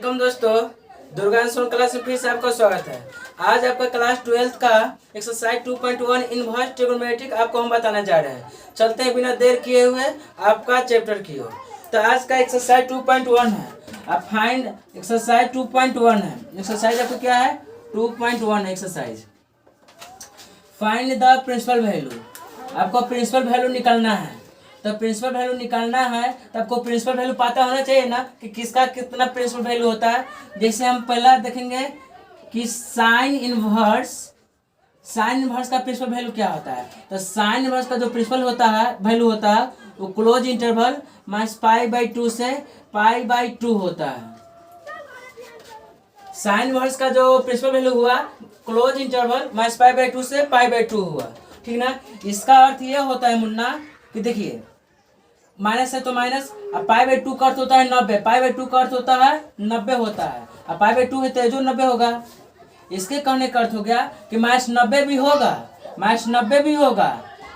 Welcome दोस्तों, दुर्गांश class में फिर से आपका स्वागत है। आज आपका क्लास 12th का एक्सरसाइज 2.1 इनवर्स ट्रिग्नोमेट्रिक आपको हम बताने जा रहे हैं। चलते हैं बिना देर किए हुए आपका चैप्टर की ओर। तो आज का एक्सरसाइज 2.1 है। आप फाइंड एक्सरसाइज 2.1 है। एक्सरसाइज आपको क्या है? 2.1 exercise. Find the principal value. आपको प्रिंसिपल वैल्यू निकालना है। तो प्रिंसिपल वैल्यू निकालना है तो आपको प्रिंसिपल वैल्यू पता होना चाहिए ना कि किसका कितना प्रिंसिपल वैल्यू होता है। जैसे हम पहला देखेंगे कि साइन इनवर्स का प्रिंसिपल वैल्यू क्या होता है। तो साइन इनवर्स का जो प्रिंसिपल होता है वैल्यू होता है वो क्लोज इंटरवल -π/2 से π/2 होता है। साइन इनवर्स का जो प्रिंसिपल वैल्यू हुआ क्लोज इंटरवल -π/2 से π/2 हुआ, ठीक ना। इसका अर्थ ये होता है मुन्ना कि देखिए माइनस है तो माइनस, अब π/2 का अर्थ होता है 90, π/2 का अर्थ होता है 90 होता है। अब π/2 है तो जो 90 होगा। इसके कहने का अर्थ हो गया कि -90 भी होगा, -90 भी होगा,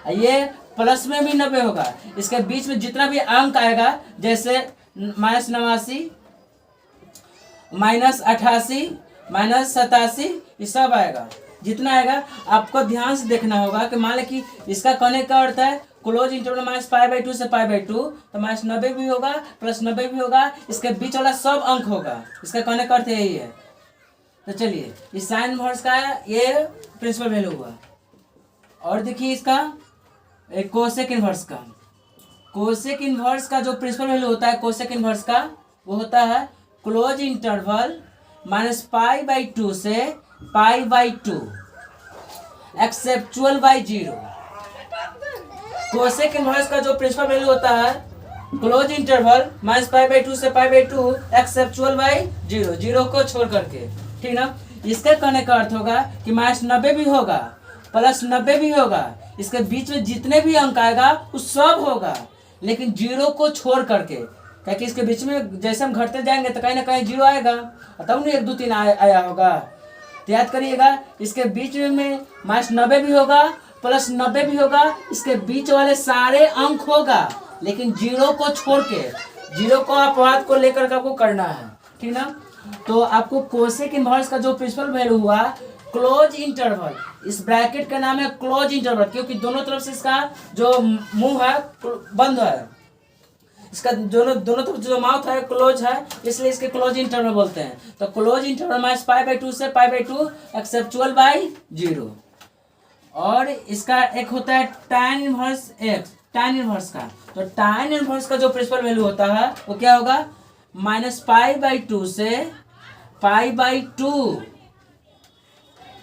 ये प्लस में भी 90 होगा। इसके बीच में जितना भी अंक आएगा जैसे -89, -88, -87 ये सब आएगा। जितना आएगा आपको ध्यान से देखना होगा कि मान लें कि इसका कहने का अर्थ है क्लोज इंटरवल -π/2 से π/2, तो -90 भी होगा +90 भी होगा, इसके बीच वाला सब अंक होगा। इसका कहने का अर्थ यही है। तो चलिए इस साइन इनवर्स का ये प्रिंसिपल वैल्यू हुआ। और देखिए इसका एक कोसेक इनवर्स का। कोसेक इनवर्स का जो प्रिंसिपल वैल्यू होता है कोसेक इनवर्स का वो होता है क्लोज इंटरवल -π/2 से π/2 एक्सेप्चुअल बाई 0। कोसेक इनवर्स का जो प्रिंसिपल वैल्यू होता है क्लोज इंटरवल -π/2 से π/2 एक्सेप्चुअल बाई 0, 0 को छोड़ करके, ठीक ना। इसके कहने का अर्थ होगा कि -90 भी होगा +90 भी होगा, इसके बीच में जितने भी अंक आएगा वो सब होगा, लेकिन 0 को छोड़ करके, क्योंकि इसके बीच में जैसे हम घटते जाएंगे तो कहीं ना कहीं 0 आएगा, तब नहीं 1 2 3 आया होगा। तो याद करिएगा इसके बीच में -90 भी होगा +90 भी होगा, इसके बीच वाले सारे अंक होगा, लेकिन 0 को छोड़ के, 0 को अपवाद को लेकर के आपको करना है, ठीक ना। तो आपको कोसेक इनवर्स का जो प्रिंसिपल वैल्यू हुआ क्लोज इंटरवल, इस ब्रैकेट का नाम है क्लोज इंटरवल, क्योंकि दोनों तरफ से इसका जो मुंह है बंद है, इसका दोनों तरफ जो माउथ है क्लोज है, इसलिए इसके क्लोज इंटरवल बोलते हैं। तो क्लोज इंटरवल -π/2 से π/2 एक्सेप्चुअल बाई 0। और इसका एक होता है tan inverse x, tan inverse का। तो tan इनवर्स का जो प्रिंसिपल वैल्यू होता है वो क्या होगा -π/2 से π/2,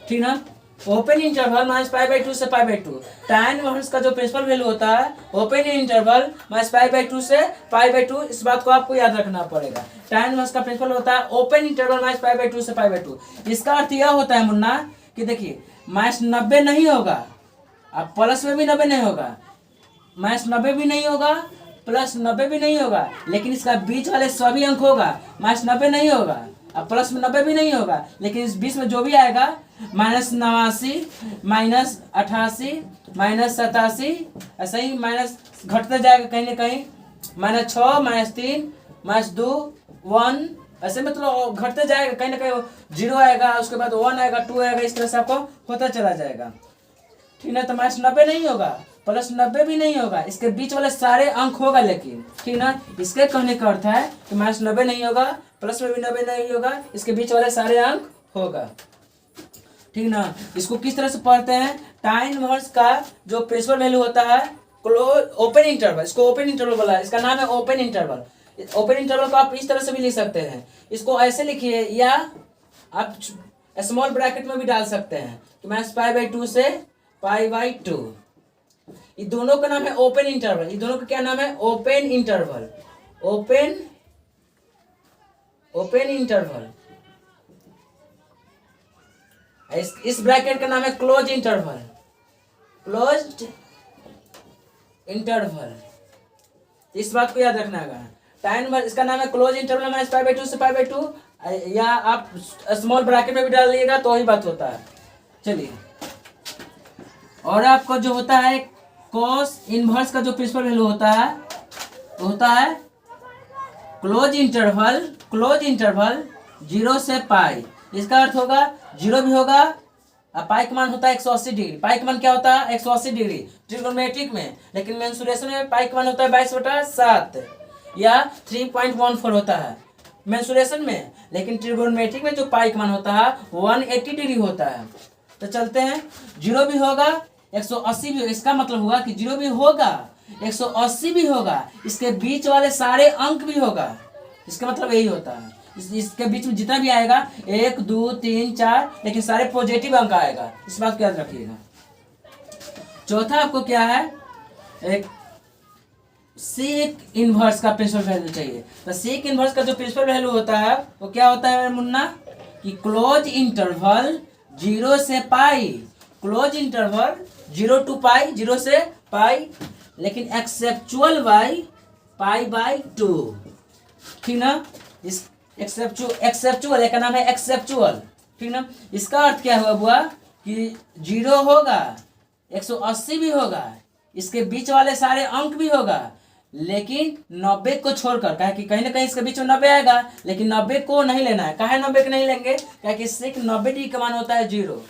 ठीक ना। ओपन इंटरवल -π/2 से π/2। tan इनवर्स का जो प्रिंसिपल वैल्यू होता है ओपन इंटरवल -π/2 से π/2, इस बात को आपको याद रखना पड़ेगा। tan इनवर्स का प्रिंसिपल होता है ओपन इंटरवल -π/2 से π/2। इसका अर्थ यह होता है मुन्ना कि देखिए -90 नहीं होगा, अब प्लस में भी 90 नहीं होगा, -90 भी नहीं होगा +90 भी नहीं होगा, लेकिन इसका बीच वाले सभी अंक होगा। -90 नहीं होगा, अब प्लस में 90 भी नहीं होगा, लेकिन इस बीच में जो भी आएगा -89, -88, -87, ऐसा ही माइनस घटते जाएगा कहीं ना कहीं, -6, -3, -2, 1, ऐसे मतलब घटते जाएगा, कहीं ना कहीं 0 आएगा, उसके बाद 1 आएगा, 2 आएगा, इस तरह से आपको होता चला जाएगा, ठीक ना। तो -90 नहीं होगा +90 भी नहीं होगा, इसके बीच वाले सारे अंक होगा, लेकिन ठीक ना। इसके कहने का अर्थ है कि -90 नहीं होगा, प्लस में भी 90 नहीं होगा, इसके बीच वाले सारे अंक होगा, ठीक ना। इसको किस तरह से पढ़ते हैं? tan इनवर्स का जो प्रिंसिपल वैल्यू होता है क्लोज ओपन इंटरवल, इसको ओपन इंटरवल बोला है, इसका नाम है ओपन इंटरवल। ओपन इंटरवल को आप इस तरह से भी लिख सकते हैं, इसको ऐसे लिखिए या आप स्मॉल ब्रैकेट में भी डाल सकते हैं कि -π/2 से π/2। ये दोनों का नाम है ओपन इंटरवल। ये दोनों का क्या नाम है? Open interval, open interval. इस ब्रैकेट का नाम है क्लोज इंटरवल, क्लोज्ड इंटरवल। इस बात को याद रखना है। टाइम इसका नाम है क्लोज इंटरवल -π/2 से π/2, या आप स्मॉल ब्रैकेट में भी डाल दिएगा तो ही बात होता है। चलिए, और आपको जो होता है कॉस इनवर्स का जो प्रिंसिपल वैल्यू होता है वो होता है क्लोज इंटरवल 0 से पाई, इसका अर्थ होगा 0 भी होगा। अब पाई का मान होता है 180 डिग्री। पाई का मान क्या होता है? 180 डिग्री ट्रिग्नोमेट्रिक में। लेकिन मेंसुरेशन में पाई का मान होता है 22/7 या 3.14 होता है मेंसुरेशन में। लेकिन ट्रिग्नोमेट्रिक में जो पाई का मान होता है 180 डिग्री होता है। तो चलते हैं, 0 भी होगा 180 भी, इसका मतलब हुआ कि 0 भी होगा 180 भी होगा, इसके बीच वाले सारे अंक भी होगा। इसका मतलब यही होता है, इसके बीच में जितना भी आएगा 1 2 3 4, लेकिन सारे पॉजिटिव अंक आएगा। इस बात को याद रखिएगा। चौथा आपको क्या है? एक सेक इनवर्स का प्रिंसिपल वैल्यू चाहिए। तो सेक इनवर्स का जो प्रिंसिपल वैल्यू होता है वो क्या होता है मुन्ना? कि क्लोज इंटरवल 0 से पाई, क्लोज इंटरवल 0 to पाई, 0 से पाई, लेकिन एक्सेप्चुअल बाई पाई/2। ठीक ना? इस एक्सेप्चुअल का नाम है एक्सेप्चुअल। ठीक ना? इसका अर्थ क्या हुआ कि 0 होगा 180 भी होगा, इसके बीच वाले सारे अंक भी होगा, लेकिन 90 को छोड़कर, कहे कि कहीं ना कहीं इसके बीच में 90 आएगा, लेकिन 90 को नहीं लेना है। काहे 90 को नहीं लेंगे? क्या कि सेक 90 डिग्री का मान होता है 0।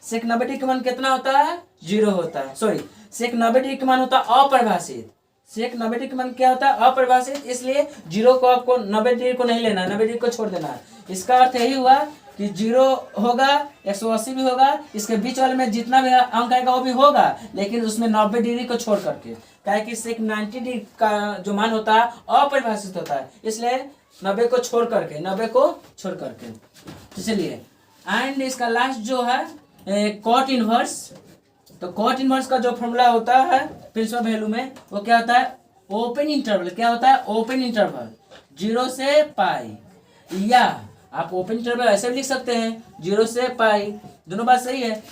सेक 90 डिग्री का मान कितना होता है? 0 होता है। सॉरी, सेक 90 डिग्री का मान होता है अपरिभाषित। सेक 90 डिग्री का मान क्या होता है? अपरिभाषित। इसलिए 0 को आपको 90 डिग्री को नहीं लेना है, 90 डिग्री को छोड़ देना है। इसका अर्थ यही हुआ कि 0 होगा 180 भी होगा, इसके बीच वाले में जितना भी अंक आएगा वो भी होगा, लेकिन उसमें 90 डिग्री को छोड़ करके। क्या है कि सेक 90 डिग्री का जो मान होता है अपरिभाषित होता है, इसलिए 90 को छोड़ करके। तो चलिए, एंड इसका लास्ट जो है कॉट इनवर्स। तो कॉट इनवर्स का जो फॉर्मूला होता है प्रिंसिपल वैल्यू में, वो क्या होता है? Open interval. क्या होता है? ओपन इंटरवल 0 से पाई, या आप ओपन इंटरवल ऐसे भी लिख सकते हैं 0 से पाई, दोनों बात सही है।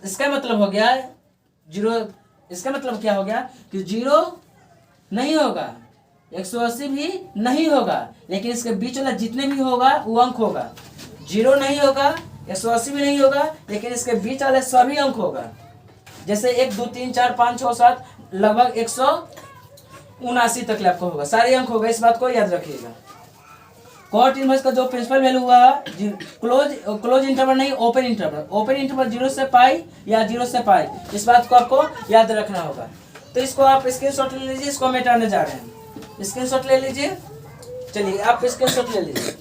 इसका मतलब हो गया 0, इसका मतलब क्या हो गया कि 0 नहीं होगा 180 भी नहीं होगा, लेकिन इसके बीच वाला जितने भी होगा वो अंक होगा। 0 नहीं होगा 180 भी नहीं होगा, लेकिन इसके बीच वाले सभी अंक होगा। जैसे 1 2 3 4 5 6 7 लगभग 179 तक आपको होगा, सारे अंक होगा। इस बात को याद रखिएगा। कॉट इनवर्स का जो प्रिंसिपल वैल्यू हुआ क्लोज इंटरवल नहीं, ओपन इंटरवल। ओपन इंटरवल 0 से पाई या 0 से पाई, इस बात को आपको याद रखना होगा। तो इसको आप स्क्रीनशॉट ले लीजिए, इसको मिटाने जा रहे हैं। स्क्रीनशॉट ले लीजिए, चलिए आप स्क्रीनशॉट ले लीजिए।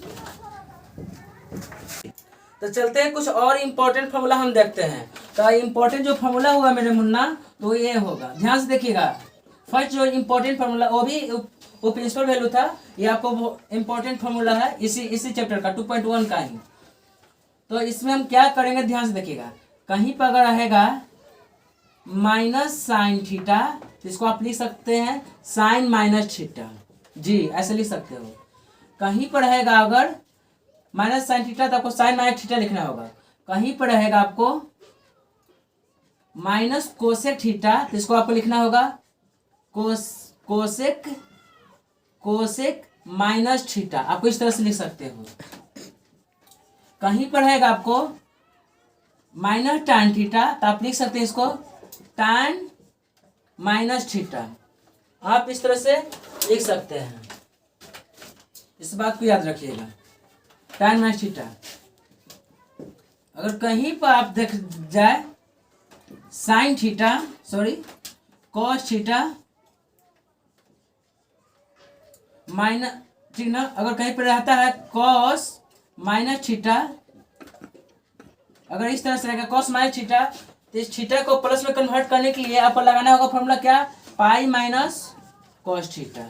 तो चलते हैं, कुछ और इम्पोर्टेंट फॉर्मूला हम देखते हैं। तो इम्पोर्टेंट जो फॉर्मूला हुआ मेरे मुन्ना, तो ये होगा, ध्यान से देखिएगा। फर्स्ट जो इम्पोर्टेंट फॉर्मूला वो प्रिंसिपल वैल्यू था, ये आपको वो इम्पोर्टेंट फॉर्मूला है इसी चैप्टर का 2.1 का ही। तो इसमें हम क्या करेंगे, ध्यान से देखिएगा। कहीं पर अगर रहेगा माइनस साइन थीटा, इसको आप लिख सकते हैं साइन माइनस थीटा, जी ऐसे लिख सकते हो। कहीं पर रहेगा अगर माइनस साइन थीटा, तो आपको साइन माइनस थीटा लिखना होगा। कहीं पर रहेगा आपको माइनस कोसेक थीटा, तो इसको आपको लिखना होगा कोसेक माइनस थीटा, आपको इस तरह से लिख सकते हो। कहीं पर रहेगा आपको माइनस टैन थीटा, तो आप लिख सकते हैं इसको टैन माइनस थीटा, आप इस तरह से लिख सकते हैं। इस बात को याद रखिएगा, टैन माइनस थीटा। अगर कहीं पर आप देख जाए sine theta, sorry cos theta minus, ठीक ना, अगर कहीं पर रहता है कॉस माइनस थीटा, अगर इस तरह से रहेगा कॉस माइनस थीटा, तो इस थीटा को प्लस में कन्वर्ट करने के लिए आपको लगाना होगा फॉर्मूला क्या? Pi minus cos theta,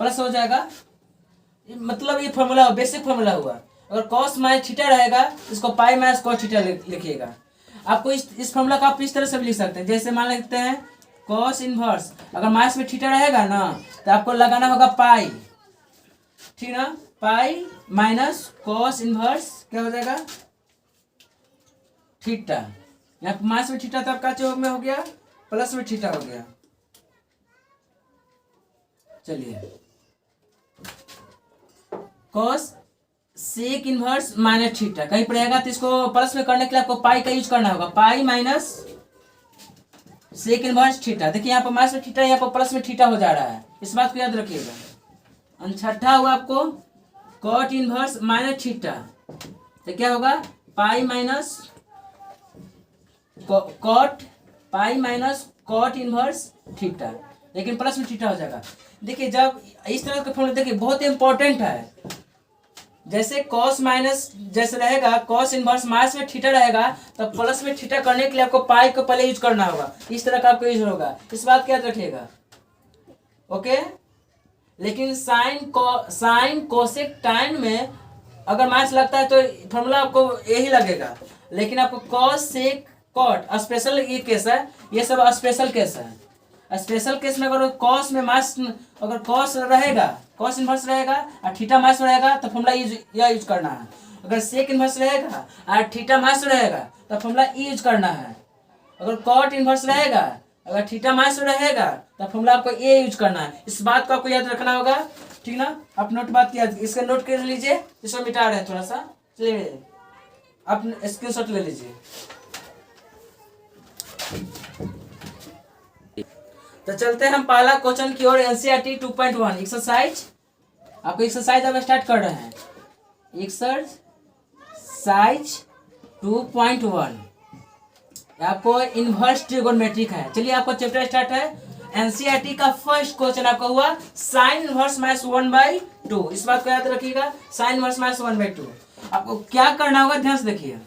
plus हो जाएगा। मतलब ये फॉर्मूला बेसिक फॉर्मूला हुआ। अगर कॉस माइनस थीटा रहेगा, इसको पाई माइनस कॉस थीटा लिखिएगा। आपको इस फॉर्मूला को आप इस तरह से भी लिख सकते हैं, जैसे मान लेते हैं कॉस इनवर्स, अगर माइनस में थीटा रहेगा ना, तो आपको लगाना होगा पाई, ठीक ना, पाई माइनस कॉस इनवर्स क्या हो जाएगा? थीटा। यहाँ पर माइनस में थीटा, तो आपका जो में हो गया प्लस में थीटा हो गया। चलिए, cos sec inverse minus theta कहीं पर रहेगा, तो इसको प्लस में करने के लिए आपको पाई का यूज करना होगा, pi minus sec inverse theta. देखिए यहाँ पर माइनस में थीटा, यहाँ पर प्लस में थीटा हो जा रहा है, इस बात को याद रखिएगा। छठा हुआ आपको कॉट इनवर्स माइनस थीटा, तो क्या होगा pi minus cot inverse theta, लेकिन प्लस में थीटा हो जाएगा। देखिए जब इस तरह का फॉर्मूला देखिए बहुत इंपॉर्टेंट है। जैसे कॉस माइनस जैसे रहेगा कॉस इनवर्स माइनस में थीटा रहेगा, तो प्लस में थीटा करने के लिए आपको पाई को पहले यूज करना होगा। इस तरह का आपको यूज होगा, इस बात को याद रखिएगा। ओके, लेकिन साइन कोसेक टाइन में अगर माइनस लगता है तो फॉर्मूला आपको यही लगेगा, लेकिन आपको कॉस सेक कॉट स्पेशल ये केस है, ये सब स्पेशल केस है। स्पेशल केस में अगर कॉस में माइनस अगर कॉस रहेगा, कॉस इनवर्स रहेगा और थीटा माइनस रहेगा तो फॉर्मूला यूज करना है। अगर सेक इनवर्स रहेगा और थीटा माइनस रहेगा तो फॉर्मूला यूज करना है। अगर कॉट इनवर्स रहेगा अगर थीटा माइनस रहेगा तो फॉर्मूला आपको ये यूज करना है। इस बात को आपको याद रखना होगा, ठीक ना। आप नोट बात याद इसका नोट कर लीजिए, इसको मिटा रहे हैं थोड़ा सा, चलिए आप स्क्रीनशॉट ले लीजिए। तो चलते हैं हम पहला क्वेश्चन की ओर, एनसीईआरटी 2.1 एक्सरसाइज। आपको एक्सरसाइज अब स्टार्ट कर रहे हैं। एक्सरसाइज 2.1 आपको इनवर्स ट्रिगोनोमेट्रिक है। चलिए आपको चैप्टर स्टार्ट है। एनसीईआरटी का फर्स्ट क्वेश्चन आपका हुआ साइन इनवर्स माइनस 1/2। इस बात को याद रखिएगा, साइन इनवर्स माइनस 1/2। आपको क्या करना होगा ध्यान से देखिए,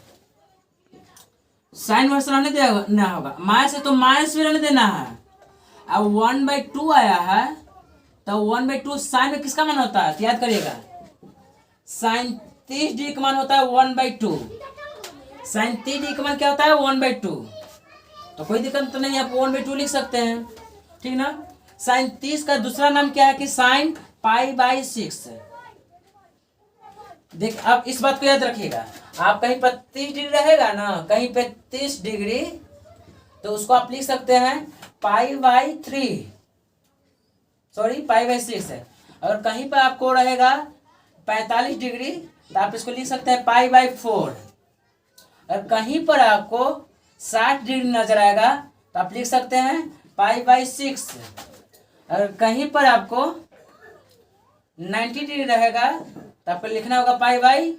साइन इनवर्स रहने देना होगा, माइनस है तो माइनस भी रहने देना है। अब 1/2 आया है तो 1/2 साइन में किसका मान होता है, याद करिएगा साइन 30 डिग्री का मान होता है 1/2। साइन 30 डिग्री का मान क्या होता है 1/2। तो कोई दिक्कत तो नहीं, आप 1/2 लिख सकते हैं, ठीक ना। साइन 30 का दूसरा नाम क्या है कि साइन π/6। देख आप इस बात को याद रखिएगा, आप कहीं पर 30 डिग्री रहेगा ना, कहीं पे 30 डिग्री, तो उसको आप लिख सकते हैं π/3, सॉरी π/6 है। अगर कहीं पर आपको रहेगा 45 डिग्री तो आप इसको लिख सकते हैं π/4। अगर कहीं पर आपको 60 डिग्री नजर आएगा तो आप लिख सकते हैं π/6। अगर कहीं पर आपको 90 डिग्री रहेगा तो आपको लिखना होगा π/2।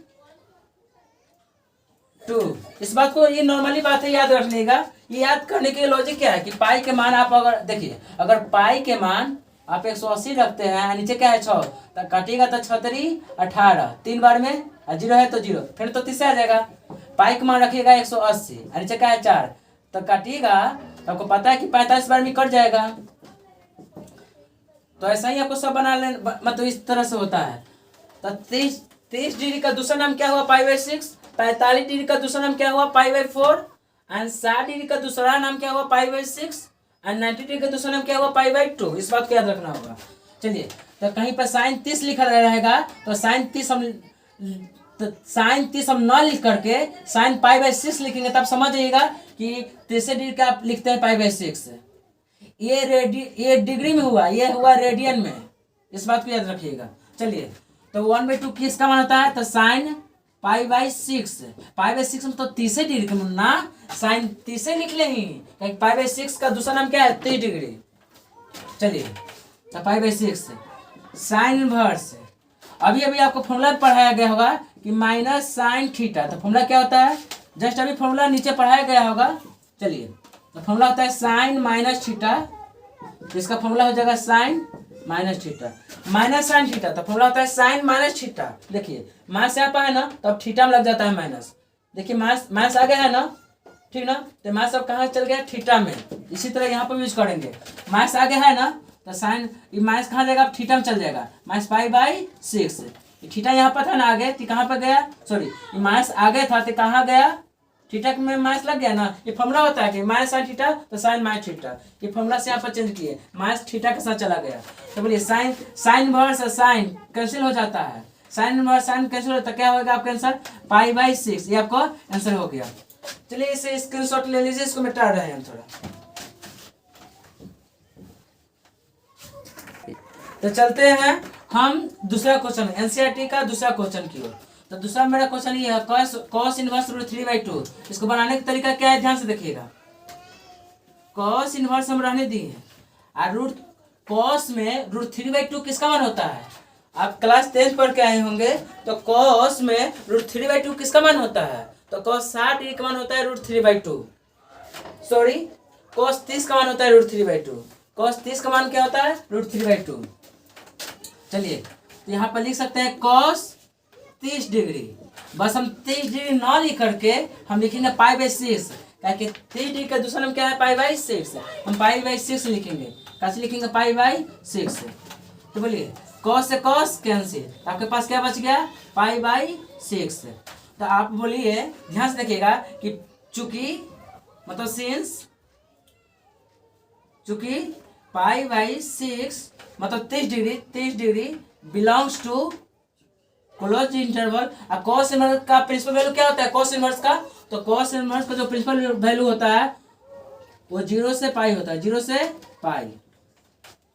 इस बात को, ये नॉर्मली बात है, याद रखिएगा। ये याद करने के लॉजिक क्या है कि पाई के मान आप अगर देखिए, अगर पाई के मान आप 180 रखते हैं, नीचे क्या है 6, तो काटिएगा तो 6×3 18, 3 बार में, और 0 है तो 0, फिर तो 30 आ जाएगा। पाई का मान रखिएगा 180, और नीचे क्या है 4, तो काटिएगा तो आपको पता है कि 45 बार में कट जाएगा। तो ऐसा ही आपको सब बना लेना, मतलब इस तरह से होता है। तो 30 डिग्री का दूसरा नाम क्या हुआ π/6, 45 डिग्री का दूसरा नाम क्या हुआ π/4, एंड 60 डिग्री का दूसरा नाम क्या हुआ π/6, एंड 90 डिग्री का दूसरा नाम क्या हुआ π/2। इस बात को याद रखना होगा। चलिए, तो कहीं पर साइन 30 लिखा रहेगा तो साइन 30 हम न लिख करके साइन π/6 लिखेंगे, तब समझ जाइएगा कि 30 डिग्री का आप लिखते हैं π/6। ये डिग्री में हुआ, ये हुआ रेडियन में, इस बात को याद रखिएगा। चलिए, तो 1/2 किसका मान होता है, तो साइन π/6। π/6 में तो 30 डिग्री का ना, साइन 30 लिख ले ही, π/6 का दूसरा नाम क्या है 30 डिग्री। चलिए, तो π/6 साइन इनवर्स, अभी आपको फॉर्मूला पढ़ाया गया होगा कि माइनस साइन थीटा। तो फॉर्मूला क्या होता है, जस्ट अभी फॉर्मूला नीचे पढ़ाया गया होगा। चलिए, तो फॉर्मूला होता है साइन माइनस थीटा, इसका फॉर्मूला हो जाएगा sine minus theta, minus sine theta. तो फॉर्मूला होता है साइन माइनस थीटा। देखिए माइनस यहाँ पर है ना, तो अब थीटा में लग जाता है माइनस। देखिए माइनस आ गया है ना, ठीक ना, तो माइनस अब कहाँ चल गया थीटा में। इसी तरह यहाँ पर यूज करेंगे, माइनस आ गया है ना, तो साइन ये माइनस कहाँ जाएगा, अब थीटा में चल जाएगा, माइनस π/6। थीटा यहाँ पर था ना आगे, तो कहाँ पर गया, सॉरी ये माइनस आगे था तो कहाँ गया, थीटा में माइनस लग गया ना। ये फॉर्मूला होता है कि माइनस साइन थीटा तो साइन माइनस थीटा, ये फॉर्मूला से यहाँ पर चेंज किए, माइनस थीटा के साथ चला गया। तो बोलिए साइन इनवर्स साइन कैंसिल हो जाता है, साइन इनवर्स साइन कैंसिल होता है, क्या होगा आपका आंसर π/6। ये आपको आंसर हो गया। चलिए इसे स्क्रीनशॉट ले लीजिए, इसको मिटा रहे हैं हम थोड़ा। तो चलते हैं हम दूसरा क्वेश्चन, एनसीईआरटी का दूसरा क्वेश्चन की ओर। तो दूसरा मेरा क्वेश्चन ये है cos इनवर्स √3/2। इसको बनाने का तरीका क्या है, ध्यान से देखिएगा। cos इनवर्स हम रहने दिए और cos में √3/2 किसका मान होता है, आप क्लास 10 पढ़ के आए होंगे, तो कॉस में √3/2 किसका मान होता है? तो कॉस 60 डिग्री का मान होता है √3/2। सॉरी, कॉस 30 का मान होता है √3/2। कॉस 30 का मान क्या होता है? √3/2। चलिए, तो यहाँ पर लिख सकते हैं कॉस 30 डिग्री। बस हम 30 डिग्री ना लिख करके हम लिखेंगे π/6, ताकि 30 डिग्री का दूसरा नाम क्या है? π/6। हम π/6 लिखेंगे। कैसे लिखेंगे? π/6। तो बोलिए, कॉस से कॉस कैंसिल, आपके पास क्या बच गया? π/6। तो आप बोलिए, ध्यान से देखिएगा कि चूंकि मतलब सिंस, चूंकि π/6 मतलब 30 degree belongs to close interval. और कॉस इनवर्स का प्रिंसिपल वैल्यू क्या होता है? कॉस इनवर्स का, तो कॉस इनवर्स का जो प्रिंसिपल वैल्यू होता है वो 0 से पाई होता है। 0 से पाई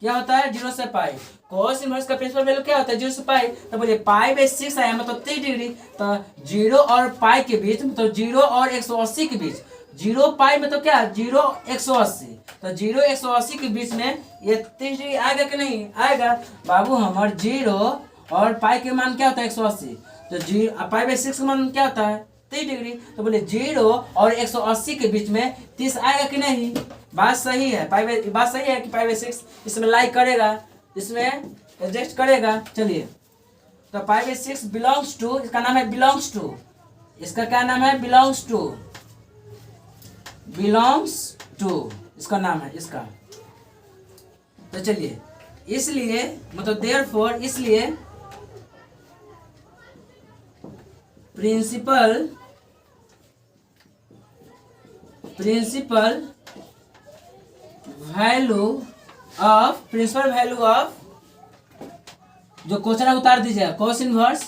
क्या होता है? 0 से पाई। कॉस इनवर्स का प्रिंसिपल वैल्यू क्या होता है? 0 से पाई। तो बोलिए π/6 आया मतलब 30 डिग्री, तो 0 और पाई के बीच, मतलब 0 और 180 के बीच, 0 पाई मतलब क्या? 0 180। तो 0 180 के बीच में ये 30 डिग्री आएगा कि नहीं आएगा? बाबू हमारे 0 और पाई के मान क्या होता है? 180। तो π/6 का मान क्या होता है? 30 डिग्री। तो बोले 0 और 180 के बीच में 30 आएगा कि नहीं? बात सही है। बात सही है कि π/6 इसमें लाइक करेगा, इसमें एडजस्ट करेगा। चलिए, तो π/6 बिलोंग्स टू, इसका नाम है बिलोंग्स टू, इसका क्या नाम है? बिलोंग्स टू, बिलोंग्स टू इसका नाम है इसका। तो चलिए, इसलिए मतलब देयरफॉर, इसलिए प्रिंसिपल वैल्यू ऑफ जो क्वेश्चन है उतार दीजिए, cos inverse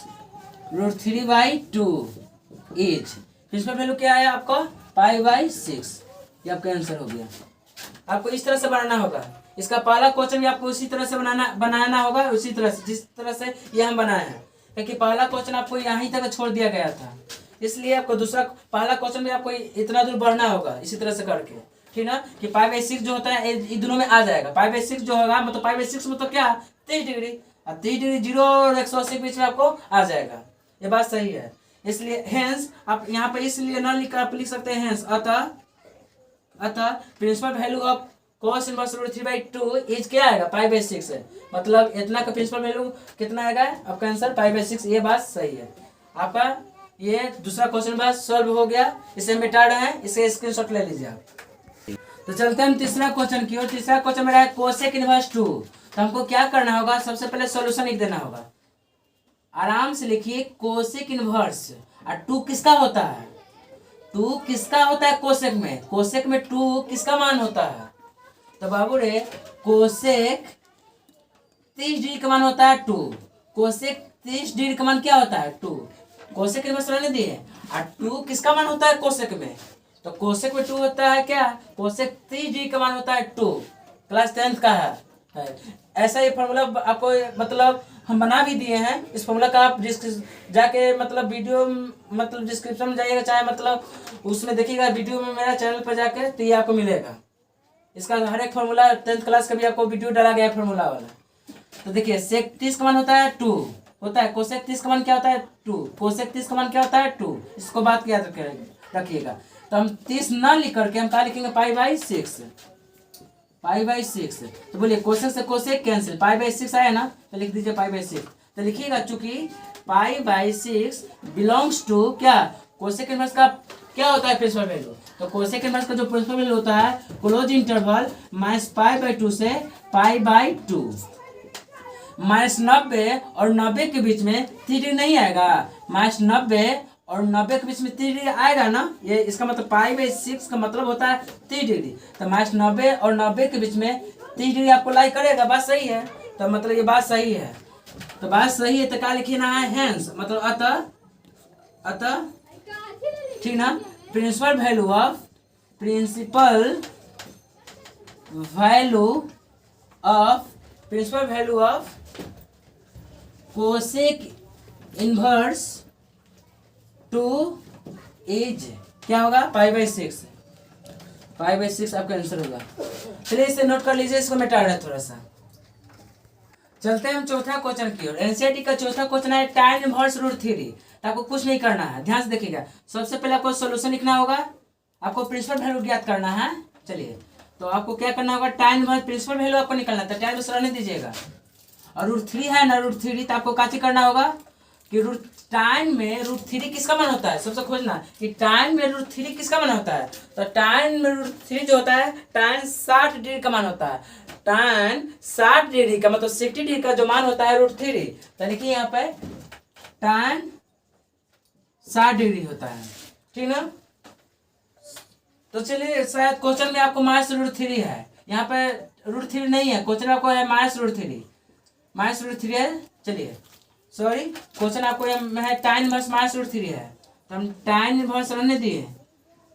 √3/2 is, principal value क्या है आपका? π/6। ये आपका आंसर हो गया। आपको इस तरह से बनाना होगा। इसका पहला क्वेश्चन भी आपको उसी तरह से बनाना होगा, उसी तरह से जिस तरह से ये हम बनाए हैं, क्योंकि पहला क्वेश्चन आपको यहीं तक छोड़ दिया गया था, इसलिए आपको दूसरा पहला क्वेश्चन भी आपको इतना दूर बढ़ना होगा इसी तरह से करके, ठीक ना? कि π/6 जो होता है इन दोनों में आ जाएगा। π/6 जो होगा मतलब π/6 मतलब क्या? 30 डिग्री। और 30 डिग्री 0 और 180 के बीच में आपको आ जाएगा। ये बात सही है। इसलिए हेंस आप यहाँ पे इसलिए ना लिख, आप लिख सकते हैं हेंस, अतः principal value of cos inverse √3/2 is क्या आएगा? π/6 है। मतलब इतना का प्रिंसिपल वैल्यू कितना आएगा? आपका आंसर π/6। ये बात सही है। आपका ये दूसरा क्वेश्चन बस सॉल्व हो गया। इसे मिटा रहे हैं, इसे स्क्रीनशॉट ले लीजिए आप। तो चलते हैं हम तीसरा क्वेश्चन की ओर। तीसरा क्वेश्चन मेरा है कोसेक इनवर्स 2। तो हमको क्या करना होगा? सबसे पहले सॉल्यूशन लिख देना होगा। आराम से लिखिए, कोसेक इनवर्स। और 2 किसका होता है? 2 किसका होता है कोसेक में? कोसेक में 2 किसका मान होता है? तो बाबू रे, कोसेक 30 डिग्री का मान होता है 2। कोसेक 30 डिग्री का मान क्या होता है? 2। कोसेक इनवर्स रहने दिए। और 2 किसका मान होता है कोसेक में? तो कोसेक में 2 होता है क्या? कोसेक 30 डिग्री का मान होता है 2। क्लास 10th का है। ऐसा ये फॉर्मूला आपको मतलब हम बना भी दिए हैं। इस फॉर्मूला का आप जाके मतलब वीडियो मतलब डिस्क्रिप्शन में जाइएगा, चाहे मतलब उसमें देखिएगा वीडियो में मेरा चैनल पर जाके, तो ये आपको मिलेगा। इसका हर एक फॉर्मूला 10th क्लास का भी आपको वीडियो डाला गया है फॉर्मूला वाला। तो देखिए, सेक 30 का मान होता है 2 होता है। कोसेक 30 का मान क्या होता है? 2। कोसेक 30 का मान क्या होता है? 2। इसको बात याद रखिएगा। तो हम 30 ना लिख करके हम क्या लिखेंगे? π/6। π/6। तो बोलिए, कोसेक से कोसेक कैंसिल, π/6 आया ना, तो लिख दीजिए π/6। तो लिखिएगा, चूंकि π/6 बिलोंग्स टू क्या? कोसेक इनवर्स का क्या होता है प्रिंसिपल वैल्यू? तो कोसेक इनवर्स का जो प्रिंसिपल वैल्यू होता है क्लोज इंटरवल -π/2 से π/2। -90 और 90 के बीच में 30 डिग्री नहीं आएगा। -90 और 90 के बीच में 30 डिग्री आएगा ना, ये इसका मतलब π/6 का मतलब होता है 30 डिग्री। तो -90 और 90 के बीच में 30 डिग्री आपको लाई करेगा। बात सही है। तो मतलब ये बात सही है। तो बात सही है तो क्या लिखना है? हेंस मतलब अतः ठीक ना? Principal value of cosec inverse 2 is क्या होगा? π/6। π/6 आपका आंसर होगा। चलिए इसे नोट कर लीजिए, इसको मिटा रहे थोड़ा सा। चलते हैं हम चौथा क्वेश्चन की ओर। एनसीईआरटी का चौथा क्वेश्चन है tan इनवर्स √3। तो आपको कुछ नहीं करना है, ध्यान से देखिएगा। सबसे पहले आपको सोल्यूशन लिखना होगा, आपको प्रिंसिपल वैल्यू ज्ञात करना है। चलिए, तो आपको क्या करना होगा, tan इनवर्स प्रिंसिपल वैल्यू आपको निकालना है, तो tan बस रहने दीजिएगा। और √3 है ना, √3, तो आपको काची करना होगा कि tan में √3 किसका मान होता है, सबसे खोजना कि tan में √3 किसका मान होता है। तो tan में √3 जो होता है, tan 60 डिग्री का मान होता है। tan 60 डिग्री का मतलब 60 डिग्री का जो मान होता है √3, तो लिखिए यहाँ पे tan 60 डिग्री होता है, ठीक ना। तो चलिए, शायद क्वेश्चन में आपको -√3 है, यहाँ पे √3 नहीं है, क्वेश्चन आपको है -√3 है। चलिए, सॉरी, क्वेश्चन आपको है tan इनवर्स -√3 है, तो हम tan इनवर्स रहने दिए।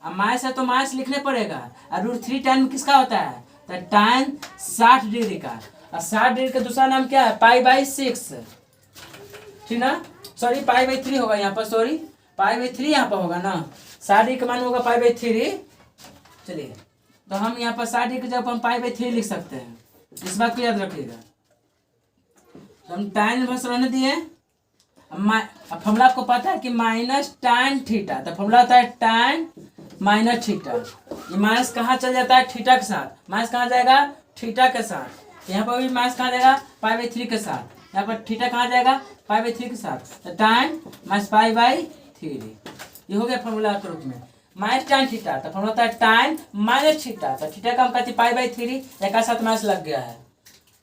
अब माइनस है तो माइनस लिखने पड़ेगा। और √3 tan किसका होता है, तो tan 60 डिग्री का। और 60 डिग्री का दूसरा नाम क्या है, π/6, ठीक ना। सॉरी, π/3 होगा यहाँ पर, सॉरी π/3 यहाँ पर होगा ना, 60 डिग्री का मान होगा π/3। चलिए, तो हम यहाँ पर 60 डिग्री की जगह हम π/3 लिख सकते हैं, इस बात को याद रखिएगा। तो हम tan इनवर्स रहने दिए। अब फॉर्मूला आपको पता है कि -tan थीटा, तो फॉर्मूला होता है tan - थीटा। ये माइनस कहाँ चल जाता है, थीटा के साथ। माइनस कहाँ जाएगा, थीटा के साथ। यहाँ पर भी माइनस कहाँ जाएगा, π/3 के साथ। यहाँ पर थीटा कहाँ जाएगा, π/3 के साथ। तो tan - π/3, ये हो गया फॉर्मूला के रूप में। -tan थीटा, तो फॉर्मूला होता है tan - थीटा। तो थीटा का हम कहते हैं π/3, एक साथ माइनस लग गया है।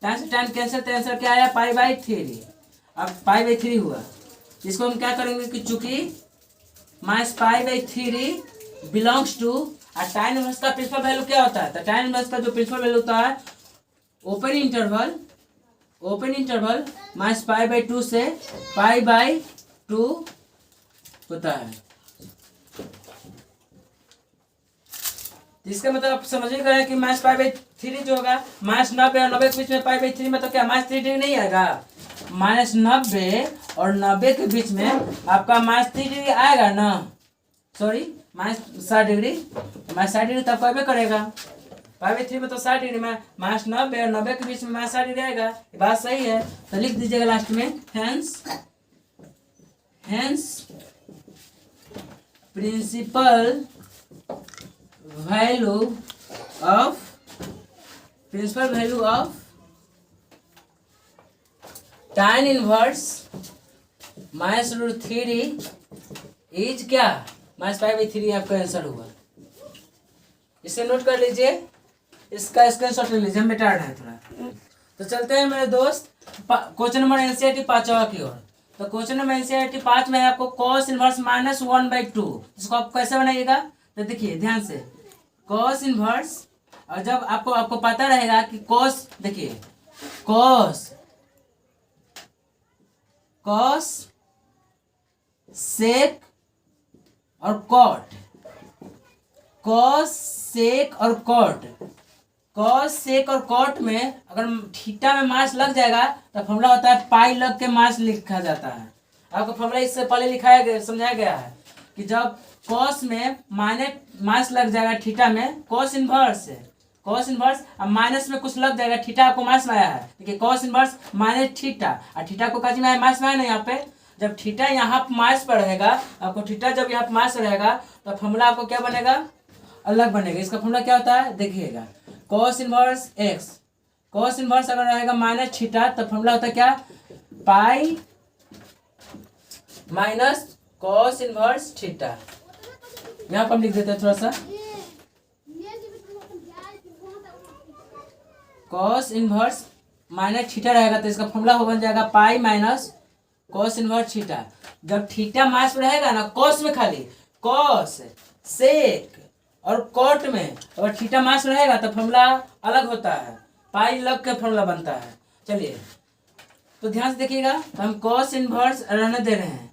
tan से tan कैंसिल, तो आंसर क्या आया, π/3। अब π/3 हुआ, इसको हम क्या करेंगे कि चूंकि -π/3 बिलोंग्स टू, और tan इनवर्स का प्रिंसिपल वैल्यू क्या होता है, तो tan इनवर्स का जो प्रिंसिपल वैल्यू होता है, ओपन इंटरवल -π/2 से π/2 होता है। इसका मतलब आप समझ गए कि -π/3 जो होगा, -90 और 90 के बीच में π/3 में, तो क्या -3 डिग्री नहीं आएगा। -90 और 90 के बीच में आपका -3 डिग्री आएगा ना, सॉरी -60 डिग्री, -60 डिग्री तब कब करेगा, π/3 में तो 60 डिग्री में, -90 और 90 के बीच में -60 डिग्री आएगा। ये बात सही है, तो लिख दीजिएगा लास्ट में, hence principal value of tan inverse -√3 is क्या, -π/3 आपका आंसर होगा। इसे नोट कर लीजिए, इसका स्क्रीनशॉट ले लीजिए, हम मिटा रहे हैं थोड़ा। तो चलते हैं मेरे दोस्त क्वेश्चन नंबर एनसीईआरटी 5 की ओर। तो क्वेश्चन नंबर एनसीईआरटी 5 में है आपको cos इनवर्स -1/2। इसको आप कैसे बनाइएगा, तो देखिए ध्यान से, cos इनवर्स, और जब आपको पता रहेगा कि cos, देखिए cos सेक और कॉट, cos सेक और कॉट में अगर थीटा में मास लग जाएगा तो फॉर्मूला होता है पाई लग के मास लिखा जाता है। आपको फॉर्मूला इससे पहले लिखाया गया, समझाया गया है कि जब cos में मास लग जाएगा थीटा में, cos इनवर्स अब माइनस में कुछ लग जाएगा, थीटा आपको मास में आया है, देखिए cos इनवर्स -थीटा, और थीटा को काजी में आया, मास में आया ना। यहाँ पे जब थीटा यहाँ मास पर रहेगा, आपको थीटा जब यहाँ पे मास रहेगा, तो फॉर्मूला आपको क्या बनेगा, अलग बनेगा। इसका फॉर्मूला क्या होता है, देखिएगा, cos inverse x, cos inverse अगर रहेगा -थीटा, तो फॉर्मूला होता है क्या, पाई माइनस cos इनवर्स थीटा। यहाँ पर हम लिख देते हैं थोड़ा सा, cos इनवर्स -थीटा रहेगा, तो इसका फॉर्मूला हो बन जाएगा pi minus cos inverse theta. जब थीटा मास में रहेगा ना, cos में खाली, cos सेक और कॉट में अगर थीटा मास में रहेगा तो फॉर्मूला अलग होता है, पाई लग के फॉर्मूला बनता है। चलिए, तो ध्यान से देखिएगा, तो हम cos इनवर्स रहने दे रहे हैं,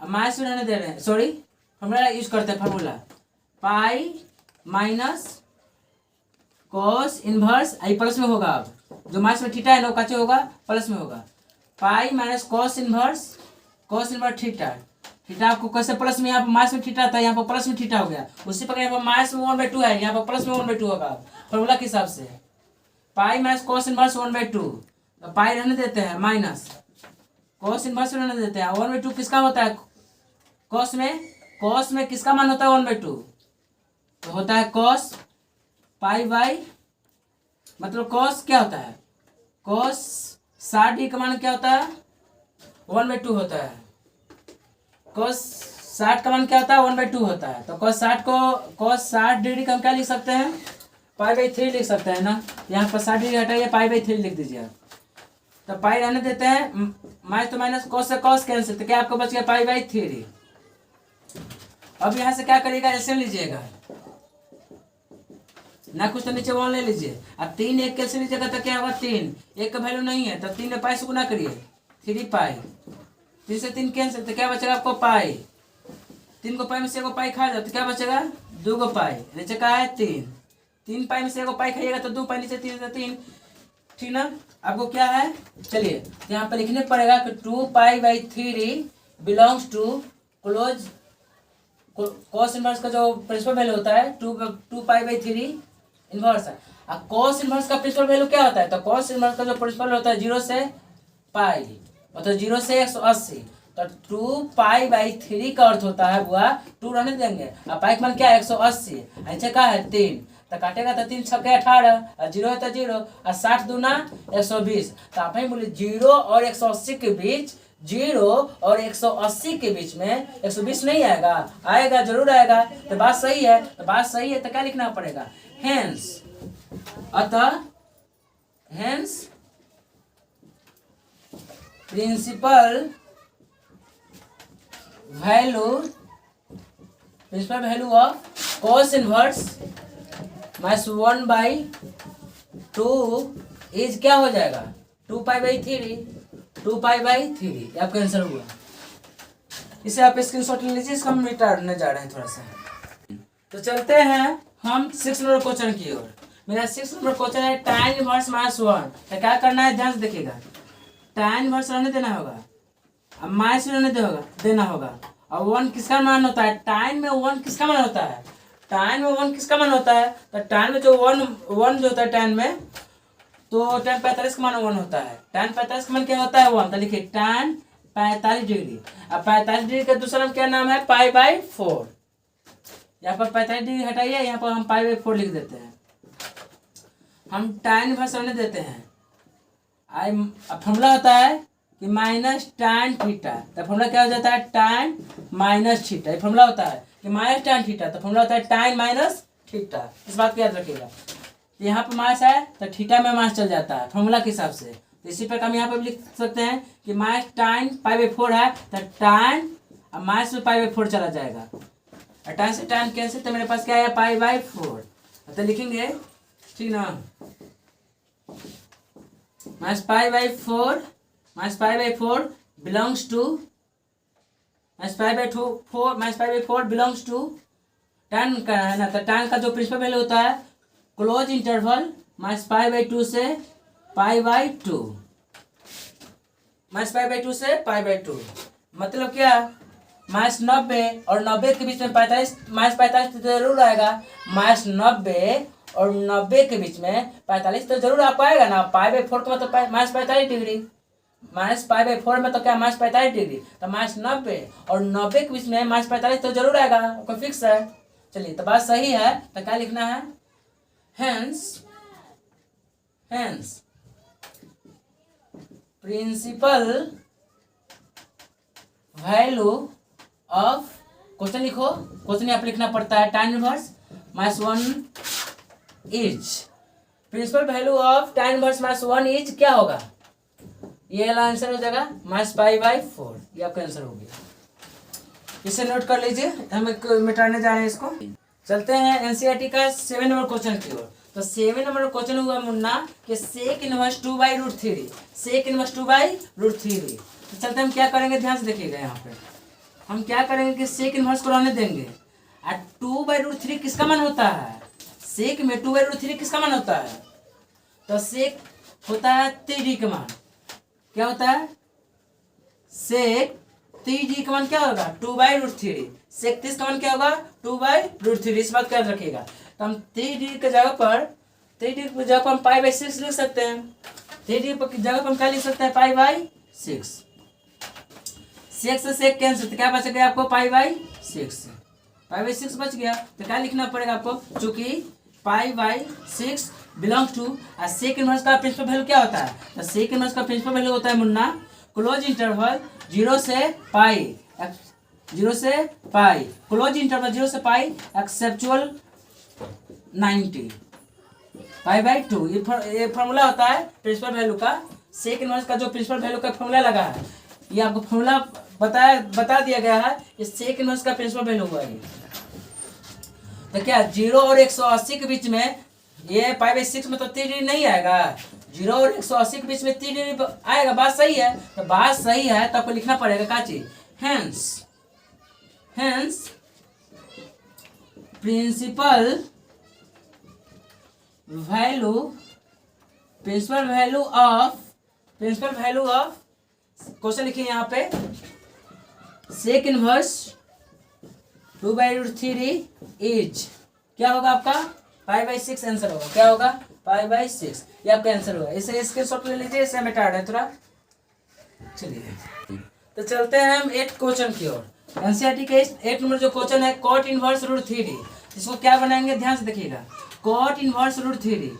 माइनस में रहने दे रहे हैं, सॉरी फॉर्मूला यूज करते हैं, formula pi minus cos inverse, I plus में होगा, अब जो माइनस में थीटा है ना, कैसे होगा, प्लस में होगा, pi minus cos inverse theta. Theta आपको कैसे प्लस में, यहाँ पर माइनस में थीटा था, यहाँ पर प्लस में थीटा हो गया, उसी प्रकार यहाँ पर माइनस में 1/2 है, यहाँ पर प्लस में 1/2 होगा फॉर्मूला के हिसाब से, पाई माइनस cos इनवर्स 1/2। तो पाई रहने देते हैं माइनस कॉस इनवर्स रहने देते हैं। 1/2 किसका होता है कॉस में किसका मान होता है 1/2 तो होता है कॉस पाई बाई मतलब कॉस क्या होता है कॉस 60 का मान क्या होता है 1/2 होता है। कॉस 60 का मान क्या होता है 1/2 होता है। तो कॉस 60 डिग्री का हम क्या लिख सकते हैं पाई/3 लिख सकते हैं ना। यहाँ पर 60 डिग्री हटाइए पाई/3 लिख दीजिए आप। तो पाई रहने देते हैं माइनस तो माइनस कॉस से कॉस कैंसिल तो क्या आपको बच गया पाई/3। अब यहाँ से क्या करिएगा एलसीएम लीजिएगा ना कुछ तो नीचे 1 ले लीजिए। अब 3 1 कैसे लीजिएगा तो क्या होगा 3 1 का वैल्यू नहीं है तो 3 में पाई से गुना करिए 3 पाई 3 से 3 कैंसिल तो क्या बचेगा आपको पाई 3 को पाई में से एगो पाई खा जाए तो क्या बचेगा 2 को पाई नीचे का है 3 पाई में से एगो पाई खाइएगा तो 2 पाई नीचे 3 से 3 ठीक ना। आपको क्या है चलिए यहाँ पर लिखने पड़ेगा कि 2π/3 belongs to close cos inverse का जो प्रिंसिपल वैल्यू होता है 2π/3 इनवर्स है। अब कॉस इनवर्स का प्रिंसिपल वैल्यू क्या होता है तो कॉस इनवर्स का जो प्रिंसिपल होता है 0 से पाई मतलब 0 से 180 तो 2π/3 का अर्थ होता है हुआ 2 रहने देंगे अब पाई का मान क्या है 180 ऐसे का है 3 तो काटेगा तो 3 छक्के 18 और 0 है तो 0 और 60 दूना 120 तो आप ही बोले 0 और 180 के बीच 0 और 180 के बीच में 120 नहीं आएगा आएगा जरूर आएगा। तो बात सही है तो क्या लिखना पड़ेगा हेंस अतः hence principal value of cos inverse minus 1/2 is क्या हो जाएगा 2π/3 आपका आंसर हुआ। इसे आप स्क्रीनशॉट ले लीजिए इसको हम मिटाने जा रहे हैं थोड़ा सा। तो चलते हैं हम 6 नंबर क्वेश्चन की ओर। मेरा 6 नंबर क्वेश्चन है tan इनवर्स -1 तो क्या करना है ध्यान से देखिएगा tan इनवर्स रहने देना होगा अब माइनस रहने देना होगा और 1 किसका मान होता है tan में 1 किसका मान होता है tan में 1 किसका मान होता है तो tan में जो 1 जो होता है tan में तो tan 45 का मान 1 होता है tan 45 का मान क्या होता है 1 तो लिखिए tan 45 डिग्री। अब 45 डिग्री का दूसरा नाम क्या नाम है π/4 यहाँ पर 45 डिग्री हटाइए यहाँ पर हम π/4 लिख देते हैं। हम tan इनवर्स रहने देते हैं अब फॉर्मूला होता है कि माइनस tan थीटा तो फॉर्मूला क्या हो जाता है tan माइनस थीटा ये फॉर्मूला होता है कि माइनस tan थीटा तो फॉर्मूला होता है tan माइनस थीटा इस बात को याद रखिएगा। यहाँ पर माइनस है तो थीटा में माइनस चल जाता है फॉर्मूला के हिसाब से तो इसी प्रकार हम यहाँ पर लिख सकते हैं कि माइनस tan π/4 है तो tan माइनस में π/4 चला जाएगा और tan से tan कैंसिल तो मेरे पास क्या है π/4 तो लिखेंगे ठीक ना -π/4 belongs to -π/4 belongs to tan का है ना तो tan का जो प्रिंसिपल वैल्यू होता है क्लोज इंटरवल -π/2 से π/2 -π/2 से π/2 मतलब क्या -90 और 90 के बीच में 45 -45 तो जरूर आएगा -90 और 90 के बीच में 45 तो जरूर आपको आएगा ना π/4 का मतलब -45 डिग्री -π/4 में तो क्या -45 डिग्री तो -90 और 90 के बीच में -45 तो जरूर आएगा कोई फिक्स है। चलिए तो बात सही है तो क्या लिखना है hence principal value of question लिखो क्वेश्चन यहाँ पर लिखना पड़ता है tan inverse -1 is principal value of tan inverse -1 is क्या होगा ये वाला आंसर हो जाएगा -π/4 ये आपका आंसर हो गया। इसे नोट कर लीजिए हम मिटाने जा रहे हैं इसको। चलते हैं एनसीईआरटी का 7 नंबर क्वेश्चन की ओर। तो 7 नंबर क्वेश्चन हुआ मुन्ना कि सेक इनवर्स 2/√3 सेक इनवर्स 2/√3 तो चलते हम क्या करेंगे ध्यान से देखिएगा यहाँ पे हम क्या करेंगे कि सेक इनवर्स को रहने देंगे और 2/√3 किसका मान होता है सेक में 2/√3 किसका मान होता है तो सेक होता है 3d का मान क्या होता है सेक 3d का मान क्या होगा 2/√3 सेक 30 का मान क्या होगा 2/√3 इस बात का याद रखिएगा। तो हम 3d की जगह पर हम π/6 लिख सकते हैं 3 डिग्री की जगह पर हम क्या लिख सकते हैं, पाई बाई 6। 6 से 6 कैंसिल, तो क्या बच गया आपको, पाई बाई 6। पाई बाई 6 बच गया, तो क्या लिखना पड़ेगा आपको, चूंकि pi by 6 belongs to, sec inverse का प्रिंसिपल वैल्यू क्या होता है, तो सेक इनवर्स का प्रिंसिपल वैल्यू होता है मुन्ना क्लोज इंटरवल 0 से पाई, 0 से पाई, क्लोज इंटरवल 0 से पाई, एक्सेप्चुअल 90 पाई बाई 2। ये फॉर्मूला होता है प्रिंसिपल वैल्यू का। सेक इनवर्स का जो प्रिंसिपल वैल्यू का फॉर्मूला लगा है, ये आपको फॉर्मूला बता दिया गया है, ये सेक इनवर्स का प्रिंसिपल वैल्यू हुआ है। तो क्या 0 और 180 के बीच में ये पाई बाई 6 में तो 3 डिग्री नहीं आएगा, 0 और 180 के बीच में 3 डिग्री आएगा, बात सही है। तो बात सही है तो आपको लिखना पड़ेगा क्या चीज, hence principal value of question लिखिए यहाँ पे, सेक इनवर्स 2/√3 इज क्या होगा आपका, पाई बाई 6 आंसर होगा। क्या होगा, पाई बाई 6, ये आपका आंसर होगा। इसे स्क्रीनशॉट ले लीजिए, इसे मिटा दें थोड़ा। चलिए तो चलते हैं हम 8 क्वेश्चन की ओर। एनसीईआरटी के 8 नंबर जो क्वेश्चन है, कॉट इनवर्स √3, इसको क्या बनाएंगे, ध्यान से देखिएगा। कॉट इनवर्स √3,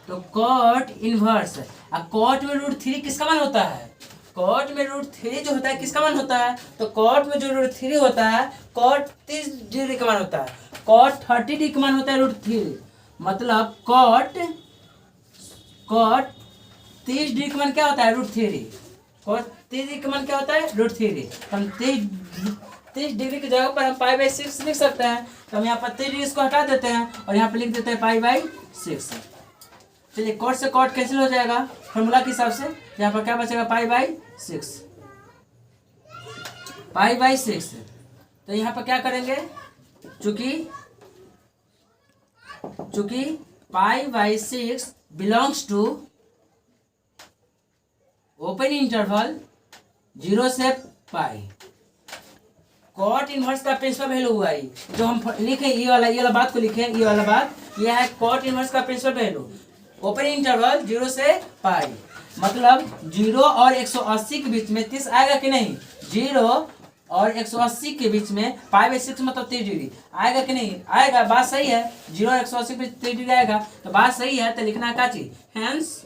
तो कॉट इनवर्स, अब कॉट में √3 किसका मान होता है, कॉट में √3 जो होता है किसका मान होता है, तो कॉट में जो √3 होता है कॉट 30 डिग्री का मान होता है, कॉट 30 डिग्री का मान होता है √3, मतलब कॉट 30 डिग्री का मान क्या होता है, √3, कॉट 30 डिग्री का मान क्या होता है, √3। हम 30 डिग्री की जगह पर हम पाई बाई 6 लिख सकते हैं, तो हम यहाँ पर 30 डिग्री को हटा देते हैं और यहाँ पर लिख देते हैं पाई बाई 6। चलिए कॉट से कॉट कैंसिल हो जाएगा फॉर्मूला के हिसाब से, यहाँ पर क्या बचेगा, पाई बाई 6, पाई बाई 6। तो यहाँ पर क्या करेंगे, चूंकि pi by 6 belongs to open interval 0 से पाई, कॉट इनवर्स का प्रिंसिपल वैल्यू हुआ है, जो हम लिखे ये वाला बात को लिखे, ये वाला बात ये है कॉट इनवर्स का प्रिंसिपल वैल्यू ओपन इंटरवल 0 से पाई, मतलब 0 और 180 के बीच में 30 आएगा कि नहीं, 0 और 180 के बीच में पाई बाई 6 मतलब 30 डिग्री आएगा कि नहीं, आएगा, बात सही है। 0 और 180 के बीच 30 डिग्री आएगा, तो बात सही है। तो लिखना है क्या चीज, hence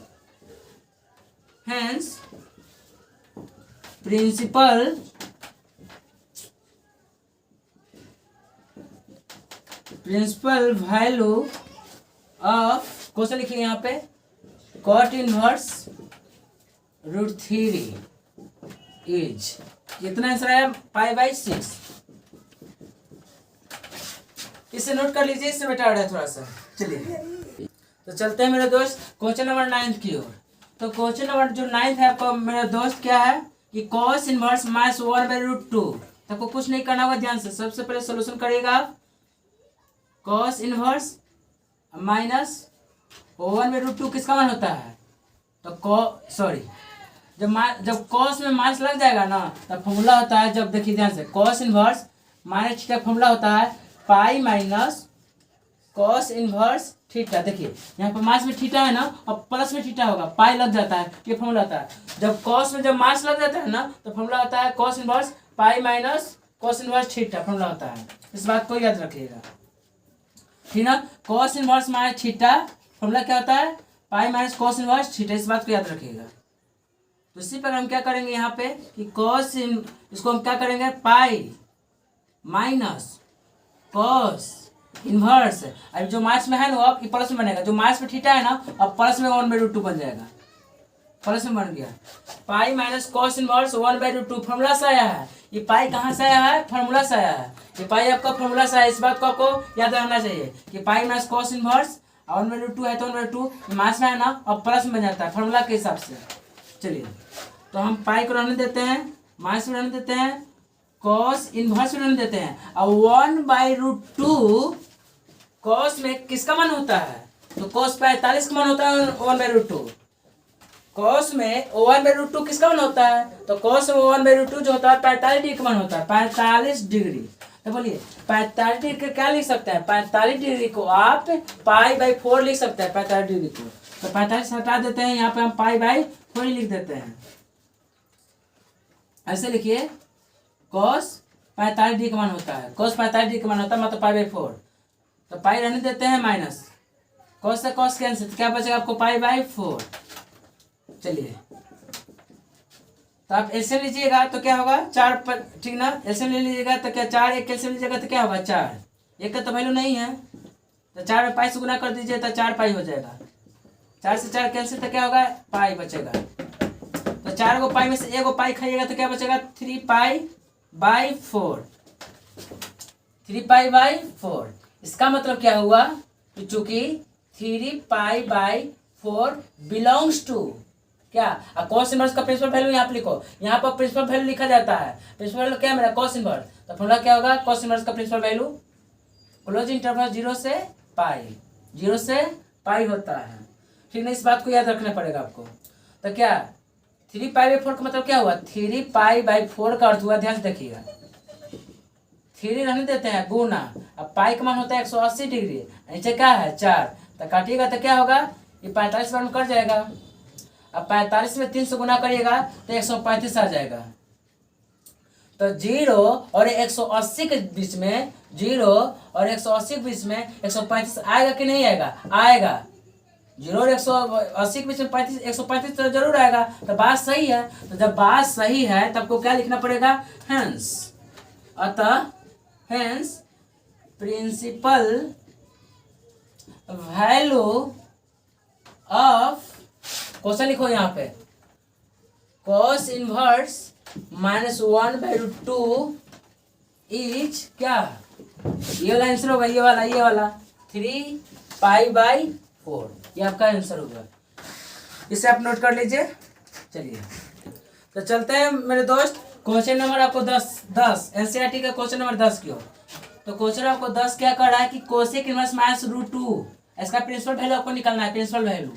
principal value of question लिखिए यहाँ पे, कॉट इनवर्स √3 इज, कितना आंसर आया, पाई बाई 6। इसे नोट कर लीजिए, इससे बेटा है थोड़ा सा। चलिए तो चलते हैं मेरे दोस्त क्वेश्चन नंबर 9 की ओर। तो क्वेश्चन नंबर जो 9 है आपका मेरे दोस्त क्या है कि कॉस इनवर्स -1/√2। तो आपको कुछ नहीं करना होगा, ध्यान से सबसे पहले सोल्यूशन करिएगा। कॉस इनवर्स -1/√2 किसका मान होता है, तो जब कॉस में माइनस लग जाएगा ना, तब फॉर्मूला होता है, जब देखिए ध्यान से, cos inverse minus theta formula होता है pi minus cos inverse theta. देखिए यहाँ पर माइनस में थीटा है ना, और प्लस में थीटा होगा, पाई लग जाता है, ये फॉर्मूला होता है। जब कॉस में जब माइनस लग जाता है ना, तो फॉर्मूला होता है cos inverse pi minus cos inverse theta, formula होता है। इस बात को याद रखिएगा, ठीक ना। Cos inverse minus theta formula क्या होता है, pi minus cos inverse theta, इस बात को याद रखिएगा। तो इसी पर हम क्या करेंगे यहाँ पे कि इसको हम क्या करेंगे, पाई माइनस कॉस इनवर्स, अब जो माइनस में है ना अब प्लस में बनेगा, जो माइनस में थीटा है ना अब प्लस में 1/√2 बन जाएगा, प्लस में बन गया। Pi minus cos inverse 1/√2 formula से आया है। ये पाई कहाँ से आया है, फॉर्मूला से आया है। ये पाई आपका फॉर्मूला से आया, इस बात को आपको याद रखना चाहिए कि पाई माइनस कॉस इनवर्स 1/√2 है, तो 1/2 माइनस में है ना अब प्लस में बन जाता है फॉर्मूला के हिसाब से। चलिए तो हम पाई को रहने देते हैं, माइनस में रहने देते हैं, कॉस इनवर्स में रहने देते हैं, और 1/√2 कॉस में किसका मान होता है, तो कॉस 45 का मान होता है 1/√2। कॉस में 1/√2 किसका मान होता है, तो कॉस में 1/√2 जो होता है 45 डिग्री का मान होता है, 45 डिग्री। तो बोलिए 45 डिग्री क्या लिख सकते हैं, 45 डिग्री को आप पाई बाई 4 लिख सकते हैं, 45 डिग्री को। तो 45 हटा देते हैं, यहाँ पे हम पाई बाई 4 ही लिख देते हैं। ऐसे लिखिए cos 45 डी का मान होता है, cos 45 डी का मान होता है मतलब पाई बाई 4। तो पाई रहने देते हैं माइनस, cos से cos कैंसिल, तो क्या बचेगा आपको पाई बाई 4। चलिए तो आप एलसीएम लीजिएगा तो क्या होगा 4 पर, ठीक ना। एलसीएम ले लीजिएगा तो क्या 4, एक कैंसिल लीजिएगा तो क्या होगा 4, एक का तो वैल्यू नहीं है तो 4 में पाई से गुना कर दीजिए तो 4 पाई हो जाएगा। 4 से 4 कैंसिल तो क्या होगा पाई बचेगा। तो 4 गो पाई में से एक पाई खाइएगा तो क्या बचेगा 3 पाई बाई 4, 3 पाई बाई 4। इसका मतलब क्या हुआ कि चूंकि 3 पाई बाई 4 बिलोंग्स टू क्या, कॉस इनवर्स का प्रिंसिपल वैल्यू यहाँ पे लिखो, यहाँ पर प्रिंसिपल वैल्यू लिखा जाता है। प्रिंसिपल वैल्यू क्या है मेरा कॉस इनवर्स, तो फॉर्मूला क्या होगा कॉस इनवर्स का प्रिंसिपल वैल्यू क्लोज इंटरवल 0 से पाई, 0 से पाई होता है, ठीक है। इस बात को याद रखना पड़ेगा आपको। तो क्या 3 पाई बाई 4 का मतलब क्या हुआ 3 पाई बाई 4 का अर्थ हुआ, ध्यान से देखिएगा 3 रहने देते हैं गुना, अब पाई का मान होता है 180 डिग्री, नीचे क्या है 4, तो काटिएगा तो क्या होगा ये 45 बार में कट जाएगा। अब 45 में 3 से गुना करिएगा तो 135 आ जाएगा। तो 0 और 180 के बीच में, 0 और 180 के बीच में 135 आएगा कि नहीं आएगा, आएगा। 0 और 180 के बीच में 135 तो जरूर आएगा। तो बात सही है, तो जब बात सही है तब को क्या लिखना पड़ेगा हेंस, अतः hence principal value of, question लिखो यहाँ पे cos इनवर्स -1/2 इज क्या, ये वाला आंसर होगा, ये वाला 3 पाई बाई 4, ये आपका आंसर होगा। इसे आप नोट कर लीजिए। चलिए तो चलते हैं मेरे दोस्त, क्वेश्चन नंबर आपको 10 एनसीईआरटी का क्वेश्चन नंबर 10 की ओर। तो क्वेश्चन आपको 10 क्या कर रहा है कि कोसेक इनवर्स -√2, इसका प्रिंसिपल वैल्यू आपको निकालना है, प्रिंसिपल वैल्यू,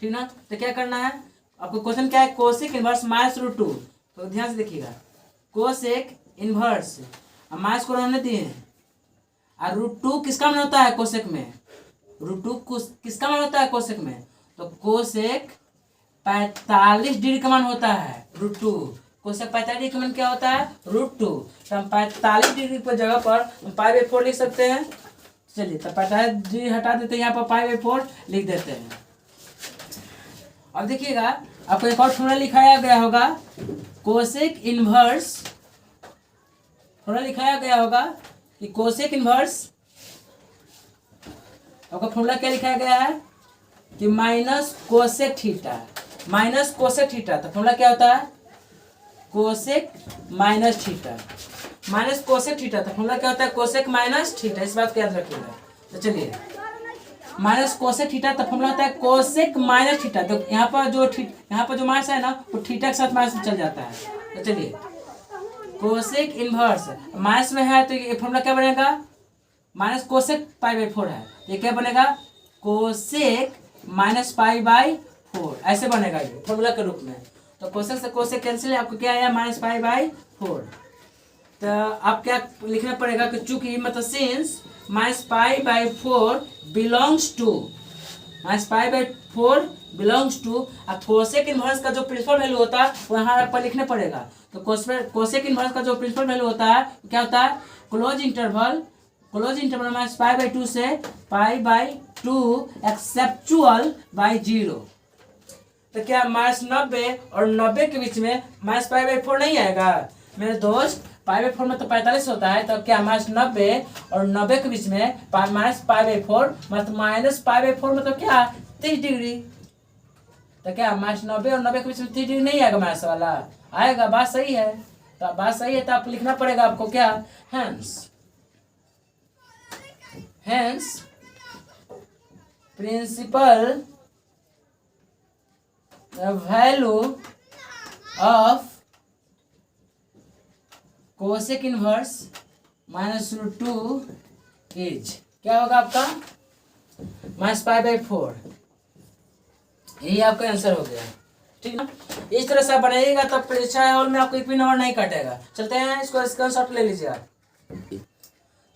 ठीक ना। तो क्या करना है आपको, क्वेश्चन क्या है कोसेक इनवर्स -√2, तो ध्यान से देखिएगा कोसेक इनवर्स, माइनस को रहने दिए और √2 किसका मान होता है कोसेक में, √2 किसका मान होता है कोसेक में, तो कोसेक 45 डिग्री का मान होता है √2, कोसेक 45 डिग्री का मान क्या होता है √2। तो हम 45 डिग्री पर जगह पर हम पाई बाई 4 लिख सकते हैं। चलिए तो 45 डिग्री हटा देते हैं, यहाँ पर पाई बाई 4 लिख देते हैं। अब देखिएगा आपको एक और फॉर्मूला लिखाया गया होगा कोसेक इनवर्स, फॉर्मूला लिखाया गया होगा कि कोसेक इनवर्स, आपका फॉर्मूला क्या लिखाया गया है कि minus cosec theta, minus cosec theta. तो फॉर्मूला क्या होता है cosec minus theta, minus cosec theta. तो फॉर्मूला क्या होता है कोसेक माइनस थीटा, इस बात को याद रखिएगा। तो चलिए माइनस कोसेक थीटा, तो फॉर्मूला होता है कोसेक माइनस थीटा। तो यहाँ पर जो माइनस है ना वो थीटा के साथ माइनस में चल जाता है। तो चलिए कोसेक इनवर्स माइनस में है तो ये फॉर्मूला क्या बनेगा माइनस कोसेक पाई बाई 4 है, ये क्या बनेगा कोसेक माइनस पाई बाई 4, ऐसे बनेगा ये फॉर्मूला के रूप में। तो कोसेक से कोसेक कैंसिल है, आपको क्या आया माइनस पाई बाई 4। तो आप क्या लिखना पड़ेगा कि चूंकि मतलब since minus pi by 4 belongs to, minus pi by 4 belongs to, और कोसेक इनवर्स का जो प्रिंसिपल वैल्यू होता है वो यहाँ पर लिखने पड़ेगा। तो कोसेक इनवर्स का जो प्रिंसिपल वैल्यू होता है क्या होता है close interval minus pi by 2 से पाई बाई 2 एक्सेप्चुअल बाई 0। तो क्या -90 और 90 के बीच में माइनस पाई बाई 4 नहीं आएगा मेरे दोस्त, पाई बाई 4 में तो 45 होता है। तो क्या -90 और 90 के बीच में माइनस पाई बाई 4 मतलब माइनस पाई बाई 4 मतलब क्या 30 डिग्री। तो क्या -90 और 90 के बीच में 30 डिग्री नहीं आएगा माइनस वाला, आएगा। बात सही है, तो बात सही है तो आप लिखना पड़ेगा आपको क्या hence principal value of cosec inverse -√2 is क्या होगा आपका माइनस पाई बाई 4, यही आपका आंसर हो गया, ठीक है। इस तरह से आप बनाइएगा तब परीक्षा हॉल में आपको एक भी नंबर नहीं काटेगा। चलते हैं इसको स्क्रीनशॉट ले लीजिए आप।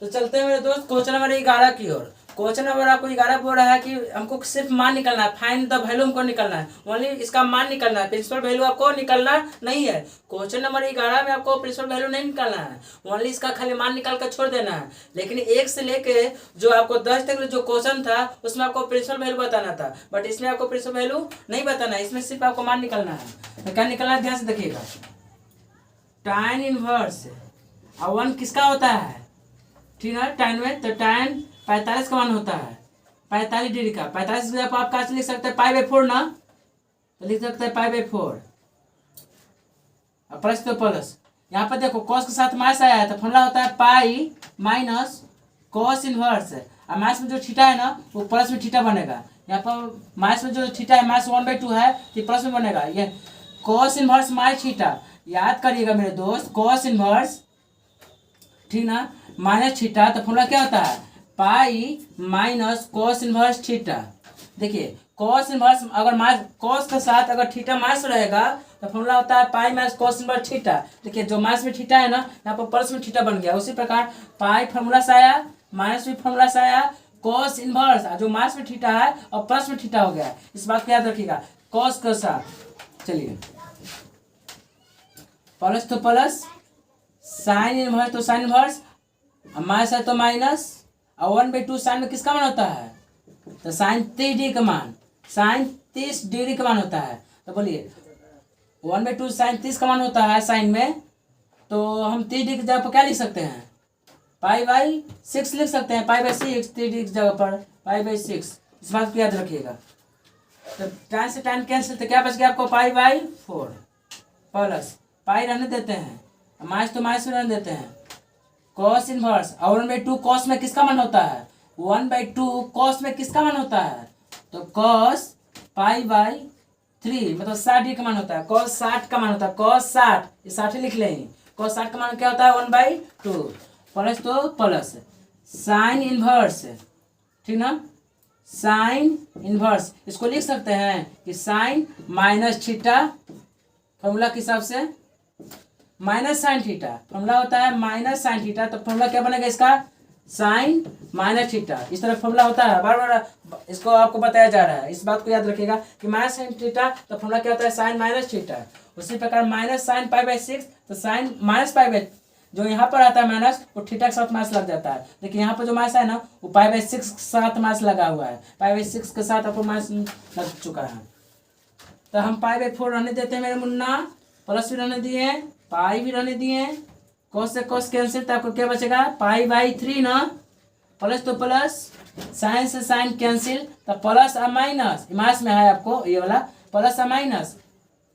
तो चलते हैं मेरे दोस्त क्वेश्चन नंबर 11 की ओर। क्वेश्चन नंबर आपको 11 बोल रहा है कि हमको सिर्फ मान निकलना है, फाइंड द वैल्यू हमको निकलना है, ओनली इसका मान निकलना है, प्रिंसिपल वैल्यू आपको निकलना नहीं है। क्वेश्चन नंबर 11 में आपको प्रिंसिपल वैल्यू नहीं निकलना है, ओनली इसका खाली मान निकाल कर छोड़ देना है। लेकिन 1 से लेके जो आपको 10 तक जो क्वेश्चन था उसमें आपको प्रिंसिपल वैल्यू बताना था, बट इसमें आपको प्रिंसिपल वैल्यू नहीं बताना है, इसमें सिर्फ आपको मान निकलना है। तो क्या निकलना है ध्यान से देखिएगा। tan इनवर्स और 1 किसका होता है, ठीक है tan में, तो tan 45 का मान होता है 45 डिग्री का। 45 डिग्री आप कैसे लिख सकते हैं, π/4 ना, तो लिख सकते हैं π/4 और प्लस तो प्लस। यहाँ पर देखो cos के साथ माइनस आया है तो फॉर्मूला होता है पाई माइनस cos इनवर्स, और माइनस में जो थीटा है ना वो प्लस में थीटा बनेगा। यहाँ पर माइनस में जो थीटा है माइनस 1/2 है तो प्लस में बनेगा, ये cos इनवर्स माइनस थीटा। याद करिएगा मेरे दोस्त, cos इनवर्स ठीक ना माइनस थीटा, तो फॉर्मूला क्या होता है pi minus cos inverse theta. देखिए cos इनवर्स अगर माइनस cos के साथ अगर थीटा माइनस रहेगा तो फॉर्मूला होता है pi minus cos inverse theta. देखिए जो माइनस में थीटा है ना यहाँ पर प्लस में थीटा बन गया। उसी प्रकार पाई फॉर्मूला से आया, माइनस भी फॉर्मूला से आया, cos इनवर्स जो माइनस में थीटा है और प्लस में थीटा हो गया। इस बात को याद रखिएगा cos के साथ। चलिए प्लस तो प्लस, साइन इनवर्स तो साइन इनवर्स, माइनस है तो माइनस, और 1/2 साइन में किसका मान होता है, तो साइन 30 डिग्री का मान, साइन 30 डिग्री का मान होता है। तो बोलिए 1/2 साइन 30 का मान होता है साइन में, तो हम 30 डिग्री की जगह पर क्या लिख सकते हैं π/6 लिख सकते हैं, π/6 30 डिग्री की जगह पर π/6। इस बात को याद रखिएगा। तो tan से tan कैंसिल, तो क्या बच गया आपको π/4 प्लस पाई रहने देते हैं, माइनस तो माइनस में रहने देते हैं, cos इनवर्स और 1/2 cos में किसका मान होता है, 1/2 cos में किसका मान होता है, तो cos π/3 मतलब 60 डिग्री का मान होता है, cos 60 का मान होता है, cos 60 ये 60 लिख लेंगे, cos 60 का मान क्या होता है 1/2 प्लस तो प्लस साइन इनवर्स, ठीक ना, साइन इनवर्स इसको लिख सकते हैं कि साइन माइनस थीटा, फॉर्मूला के हिसाब से माइनस साइन थीटा, फॉर्मूला होता है माइनस साइन थीटा, तो फॉर्मूला क्या बनेगा इसका साइन माइनस थीटा। इस तरह फॉर्मूला होता है, बार बार इसको आपको बताया जा रहा है। इस बात को याद रखिएगा कि माइनस साइन थीटा तो फॉर्मूला क्या होता है साइन माइनस थीटा। उसी प्रकार माइनस साइन π/6 तो साइन माइनस π/, जो यहाँ पर आता है माइनस वो थीटा के साथ माइनस लग जाता है। देखिए यहाँ पर जो माइनस है ना वो π/6 के साथ माइनस लगा हुआ है, π/6 के साथ आपको माइनस लग चुका है। तो हम π/4 रहने देते हैं मेरे मुन्ना, प्लस भी रहने दिए, पाई भी रहने दिए, cos से cos कैंसिल, तो आपको क्या बचेगा π/3 ना, प्लस तो प्लस, साइन से साइन कैंसिल, तो प्लस और माइनस, माइनस में है आपको ये वाला प्लस और माइनस,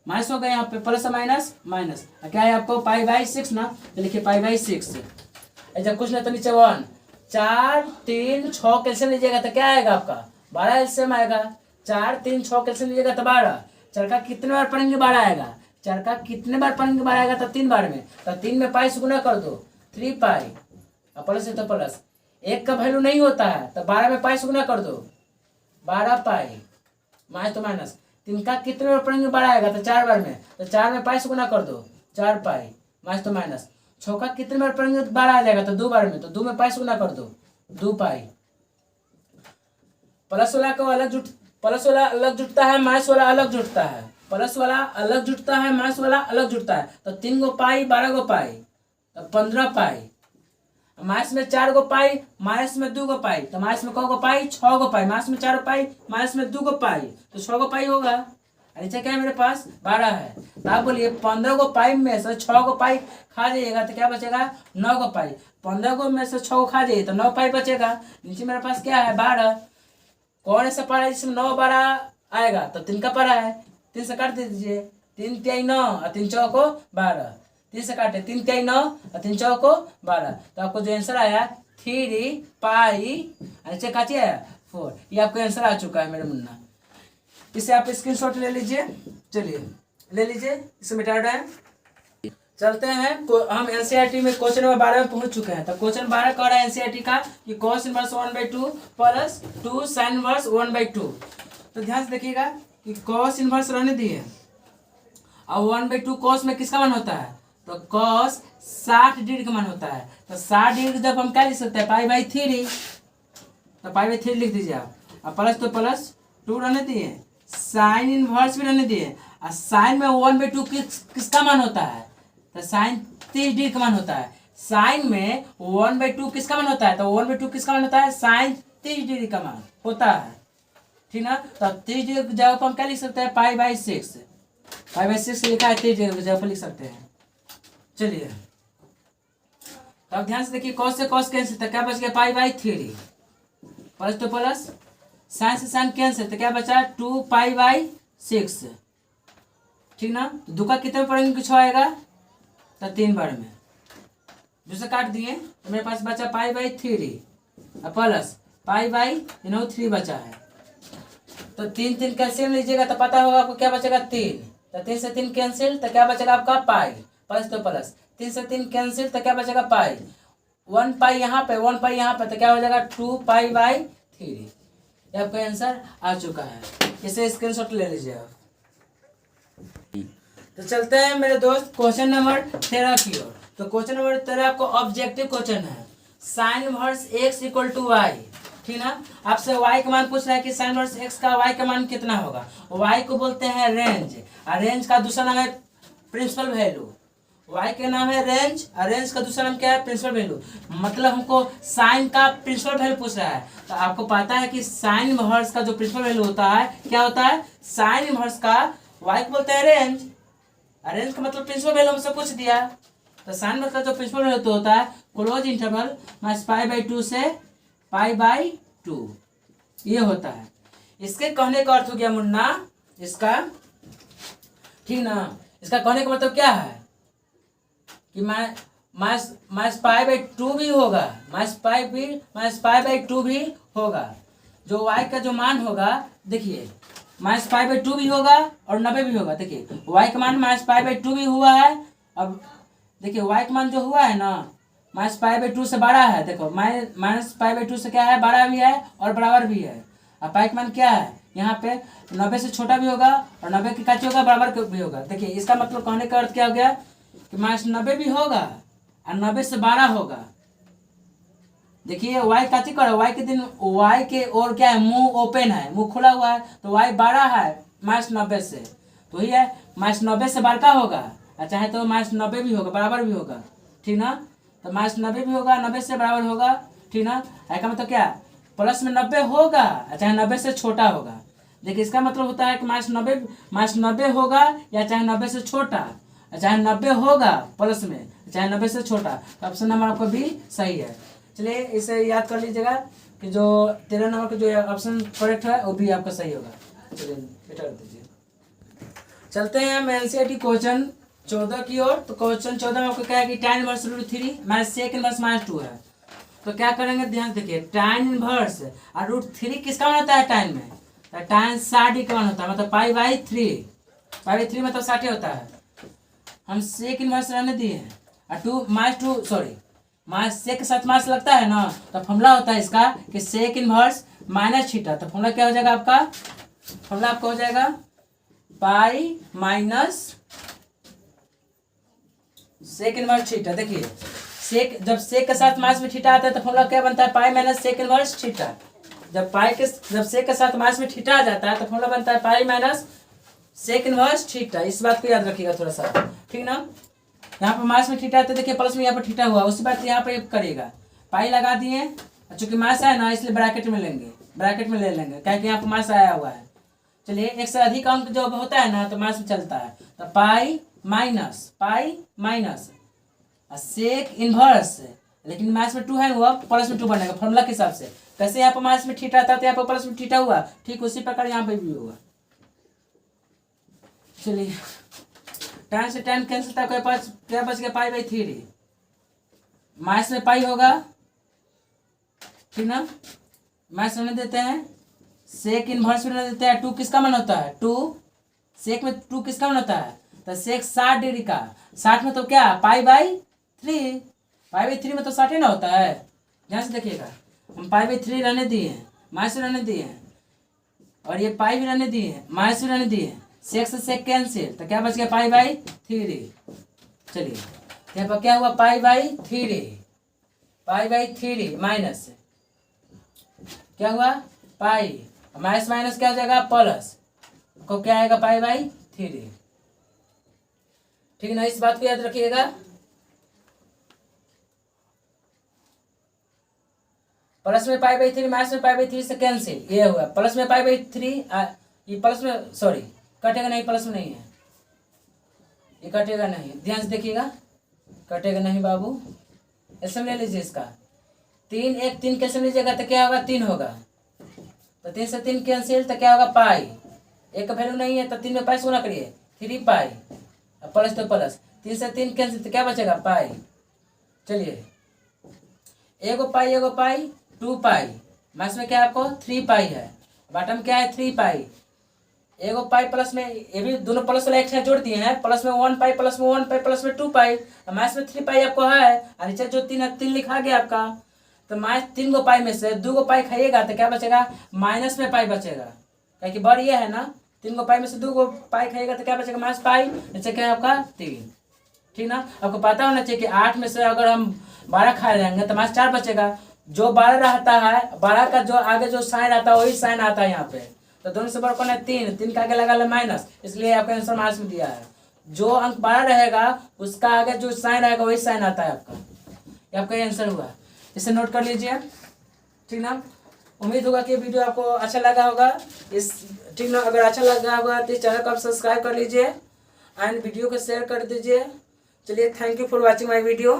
माइनस हो गया यहाँ पे प्लस और माइनस माइनस, क्या है आपको π/6 ना, तो लिखिए π/6। जब कुछ ना तो नीचे 1 4 3 6 कैंसिल लीजिएगा तो क्या आएगा आपका 12 एलसीएम आएगा, 4 3 6 कैंसिल लीजिएगा तो 12, चरका कितने बार पढ़ेंगे 12 आएगा, चरका कितने बार पढ़ेंगे 12 आएगा, तो 3 बार में, तो 3 में पाई से गुना कर दो 3 पाई, और प्लस है तो प्लस, 1 का वैल्यू नहीं होता है तो 12 में पाई से गुना कर दो 12 पाई, माइनस तो माइनस, 3 का कितने बार पढ़ेंगे 12 आएगा, तो 4 बार में, तो 4 में पाई से गुना कर दो 4 पाई, माइनस तो माइनस, 6 का कितने बार पढ़ेंगे 12 आ जाएगा, तो 2 बार में, तो 2 में पाई से गुना कर दो 2 पाई। प्लस वाला को अलग जुट, प्लस वाला अलग जुटता है, माइनस वाला अलग जुटता है, प्लस वाला अलग जुटता है, माइनस वाला अलग जुटता है, तो 3 गो पाई 12 गो पाई, तो 15 पाई, माइनस में 4 गो पाई, माइनस में 2 गो पाई, तो माइनस में कौ गो पाई 6 गो पाई, माइनस में 4 पाई, माइनस में 2 गो पाई, तो 6 गो पाई होगा। नीचे क्या है मेरे पास 12 है, तो आप बोलिए 15 गो पाई में से 6 गो पाई खा जाइएगा तो क्या बचेगा 9 गो पाई, 15 गो में से 6 गो खा जाइए तो 9 पाई बचेगा। नीचे मेरे पास क्या है 12, कौन ऐसा पारा है जिसमें 9 12 आएगा, तो 3 का पारा है, 3 से काट दीजिए, 3 3 9 और 3 चौको 12, 3 से काटे 3 3 9 और 3 चौको 12, तो आपको जो आंसर आया 3 पाई नीचे काटिए आया 4, ये आपको आंसर आ चुका है मेरे मुन्ना। इसे आप स्क्रीनशॉट ले लीजिए, चलिए ले लीजिए, इसे मिटा रहे हैं। चलते हैं हम एनसीईआरटी में क्वेश्चन नंबर 12 में पहुंच चुके हैं। तो क्वेश्चन 12 कह रहा है एनसीईआरटी का कि cos inverse 1/2 plus 2 sin inverse 1/2। तो ध्यान से देखिएगा कि cos इनवर्स रहने दिए और 1/2 cos में किसका मान होता है, तो cos 60 डिग्री का मान होता है, तो 60 डिग्री जब हम क्या लिख सकते हैं π/3, तो पाई बाई 3 लिख दीजिए आप। और प्लस तो प्लस 2 रहने दिए, साइन इनवर्स भी रहने दिए। और साइन में 1/2 किसका मान होता है? तो साइन 30 डिग्री का मान होता है। साइन में 1/2 किसका मान होता है? तो 1/2 किसका मान होता है? साइन 30 डिग्री का मान होता है, ठीक ना। तो 30 डिग्री की जगह पर हम क्या लिख सकते हैं? पाई बाई 6। पाई बाई 6 लिखा है, 30 डिग्री की जगह पर लिख सकते हैं। चलिए तो अब ध्यान से देखिए, कॉस से कॉस कैंसिल, तो क्या बच गया? Pi by 3। प्लस तो प्लस, साइन से साइन कैंसिल, तो क्या बचा? 2 पाई बाई 6, ठीक ना। दो का कितने में पढ़ेंगे? कुछ आएगा तो 3 बार में दूसरा काट दिए, तो मेरे पास बचा pi by 3 plus pi by 3 बचा है। तो 3 कैल्सियम लीजिएगा तो पता होगा आपको क्या बचेगा? 3। तो 3 से 3 कैंसिल, तो क्या बचेगा आपका? पाई। प्लस तो प्लस, 3 से 3 कैंसिल, तो क्या बचेगा? पाई। 1 पाई यहाँ पे, 1 पाई यहाँ पे, तो क्या हो जाएगा? 2 पाई बाई 3। ये आपका आंसर आ चुका है। इसे स्क्रीनशॉट ले लीजिए आप। तो चलते हैं मेरे दोस्त क्वेश्चन नंबर 13 की ओर। तो क्वेश्चन नंबर 13 आपको ऑब्जेक्टिव क्वेश्चन है। Sine inverse x equal to y, ठीक ना। आपसे y का मान पूछ रहा है कि साइन इनवर्स x का y का मान कितना होगा। y को बोलते हैं रेंज, और रेंज का दूसरा नाम है प्रिंसिपल वैल्यू। y के नाम है रेंज, और रेंज का दूसरा नाम क्या है? Principal value. मतलब हमको साइन का प्रिंसिपल वैल्यू पूछ रहा है। तो आपको पता है कि साइन इनवर्स का जो प्रिंसिपल वैल्यू होता है क्या होता है? साइन इनवर्स का y को बोलते हैं रेंज, रेंज का मतलब प्रिंसिपल वैल्यू हमसे पूछ दिया। तो साइन मतलब जो प्रिंसिपल वैल्यू तो होता है close interval minus pi by 2 से पाई बाई 2, ये होता है। इसके कहने का अर्थ हो गया मुन्ना, इसका, ठीक ना, इसका कहने का मतलब क्या है कि माइनस पाई बाई 2 भी होगा, माइनस पाई बाई 2 भी होगा। जो y का जो मान होगा, देखिए माइनस पाई बाई 2 भी होगा और 90 भी होगा। देखिए y का मान माइनस पाई बाई 2 भी हुआ है। अब देखिए y का मान जो हुआ है ना, माइनस पाई बाई 2 से बड़ा है। देखो माइनस पाई बाई 2 से क्या है? बड़ा भी है और बराबर भी है। अब पाई का मान क्या है? यहाँ पे 90 से छोटा भी होगा और 90 के काची होगा, बराबर भी होगा। देखिए इसका मतलब कहने का अर्थ क्या हो गया कि माइनस 90 भी होगा और 90 से बड़ा होगा। देखिए y काची कर, y के दिन y के और क्या है? मुंह ओपन है, मुंह खुला हुआ है, तो y बड़ा है माइनस 90 से, तो ही है माइनस 90 से बड़का होगा, और चाहे तो माइनस 90 भी होगा, बराबर भी होगा, ठीक ना। तो माइनस 90 भी होगा, 90 से बराबर होगा, ठीक ना। का मतलब क्या? प्लस में 90 होगा, चाहे 90 से छोटा होगा। देखिए इसका मतलब होता है कि माइनस 90 होगा, या चाहे 90 से छोटा, चाहे 90 होगा प्लस में, चाहे 90 से छोटा। तो ऑप्शन नंबर आपको भी सही है। चलिए इसे याद कर लीजिएगा कि जो 13 नंबर का जो ऑप्शन करेक्ट है वो भी आपका सही होगा। चलिए बेटा कर दीजिए। चलते हैं हम एनसीईआरटी क्वेश्चन 14 की ओर। तो क्वेश्चन 14 में आपको क्या है कि tan inverse √3 minus sec inverse -2 है। तो क्या करेंगे? ध्यान देखिए, tan इनवर्स और √3 किसका मान होता है tan में? तो tan 60 का मान होता है, मतलब पाई बाई 3 मतलब 60 होता है। हम सेक इनवर्स रहने दिए हैं, और 2 सॉरी माइनस सेक के साथ माइनस लगता है ना, तो फॉर्मूला होता है इसका कि सेक इनवर्स माइनस थीटा। तो फॉर्मूला क्या हो जाएगा आपका? फॉर्मूला आपका हो जाएगा pi minus sec inverse theta. देखिए सेक, जब सेक के साथ माइनस में थीटा आता है तो फॉर्मूला क्या बनता है? Pi minus sec inverse theta. जब सेक के साथ माइनस में थीटा आ जाता है तो फॉर्मूला बनता है pi minus sec inverse theta. इस बात को याद रखिएगा थोड़ा सा, ठीक ना। यहाँ पर माइनस में थीटा है तो देखिए प्लस में यहाँ पर थीटा हुआ, उसी बात यहाँ पे करिएगा। पाई लगा दिए, चूंकि माइनस है ना इसलिए ब्रैकेट में लेंगे, ब्रैकेट में ले लेंगे, क्या कि यहाँ पर माइनस आया हुआ है। चलिए एक से अधिक अंक जब होता है ना तो माइनस में चलता है। तो पाई माइनस सेक इनवर्स, लेकिन माइनस में 2 है, हुआ प्लस में 2 बनेगा फॉर्मूला के हिसाब से। कैसे यहाँ पर माइनस में थीटा था तो यहाँ पर प्लस में थीटा हुआ, ठीक उसी प्रकार यहाँ पे भी होगा। चलिए tan से tan कैंसिल था, आपके पास क्या बच गया? Pi by 3। माइनस में पाई होगा, ठीक ना, माइनस रहने देते हैं। सेक इनवर्स रहने देते हैं। 2 किसका मान होता है? 2 सेक में 2 किसका मान होता है? तो सेक 60 डिग्री का, 60 में तो क्या? पाई बाई 3, पाई बाई 3 में तो 60 ना होता है। ध्यान से देखिएगा, हम पाई बाई 3 रहने दिए हैं, माइनस रहने दिए हैं, और ये पाई भी रहने दिए हैं, माइनस भी रहने दिए हैं। सेक से सेक कैंसिल, तो क्या बच गया? Pi by 3। चलिए यहाँ पर क्या हुआ? पाई बाई 3 माइनस क्या हुआ पाई, माइनस माइनस क्या हो जाएगा प्लस, को क्या आएगा पाई बाई 3। ठीक है ना, इस बात को याद रखिएगा। प्लस में पाई बाई 3 माइनस में पाई बाई 3 से कैंसिल, ये हुआ प्लस में पाई बाई 3, ये प्लस में सॉरी कटेगा नहीं, प्लस में नहीं है, ये कटेगा नहीं, ध्यान से देखिएगा, कटेगा नहीं बाबू, ऐसे ले लीजिए इसका 3 एक 3 कैंसिल लीजिएगा तो क्या होगा 3 होगा, तो 3 से 3 कैंसिल तो क्या होगा पाई, एक का वैल्यू नहीं है तो 3 में पाई से गुना करिए 3 पाई, अब प्लस तो प्लस, 3 से 3 कैंसिल तो क्या बचेगा पाई। चलिए एगो पाई 2 पाई, माइनस में क्या है आपको 3 पाई है, बॉटम क्या है 3 पाई, एगो पाई प्लस में, ये भी दोनों प्लस वाला एक साथ जोड़ दिए हैं, प्लस में 1 पाई प्लस में 1 पाई प्लस में 2 पाई, माइनस में 3 पाई आपको है, और नीचे जो 3 है 3 लिखा गया आपका, तो माइनस 3 गो पाई में से 2 गो पाई खाइएगा तो क्या बचेगा माइनस में पाई बचेगा, क्या कि बड़ ये है ना, 3 गो पाई में से 2 गो पाई खाइएगा तो क्या बचेगा माइनस पाई, नीचे क्या है आपका 3। ठीक ना, आपको पता होना चाहिए कि 8 में से अगर हम 12 खा जाएंगे तो माइनस 4 बचेगा, जो 12 रहता है 12 का जो आगे जो साइन आता है वही साइन आता है यहाँ पे, तो दोनों से बड़ा कौन है 3 का आगे लगा ले माइनस, इसलिए आपका आंसर माइनस में दिया है, जो अंक 12 रहेगा उसका आगे जो साइन रहेगा वही साइन आता है आपका, ये आपका आंसर हुआ, इसे नोट कर लीजिए। ठीक ना, उम्मीद होगा कि वीडियो आपको अच्छा लगा होगा, इस ठीक ना, अगर अच्छा लगा होगा तो इस चैनल को आप सब्सक्राइब कर लीजिए एंड वीडियो को शेयर कर दीजिए। चलिए thank you for watching my video.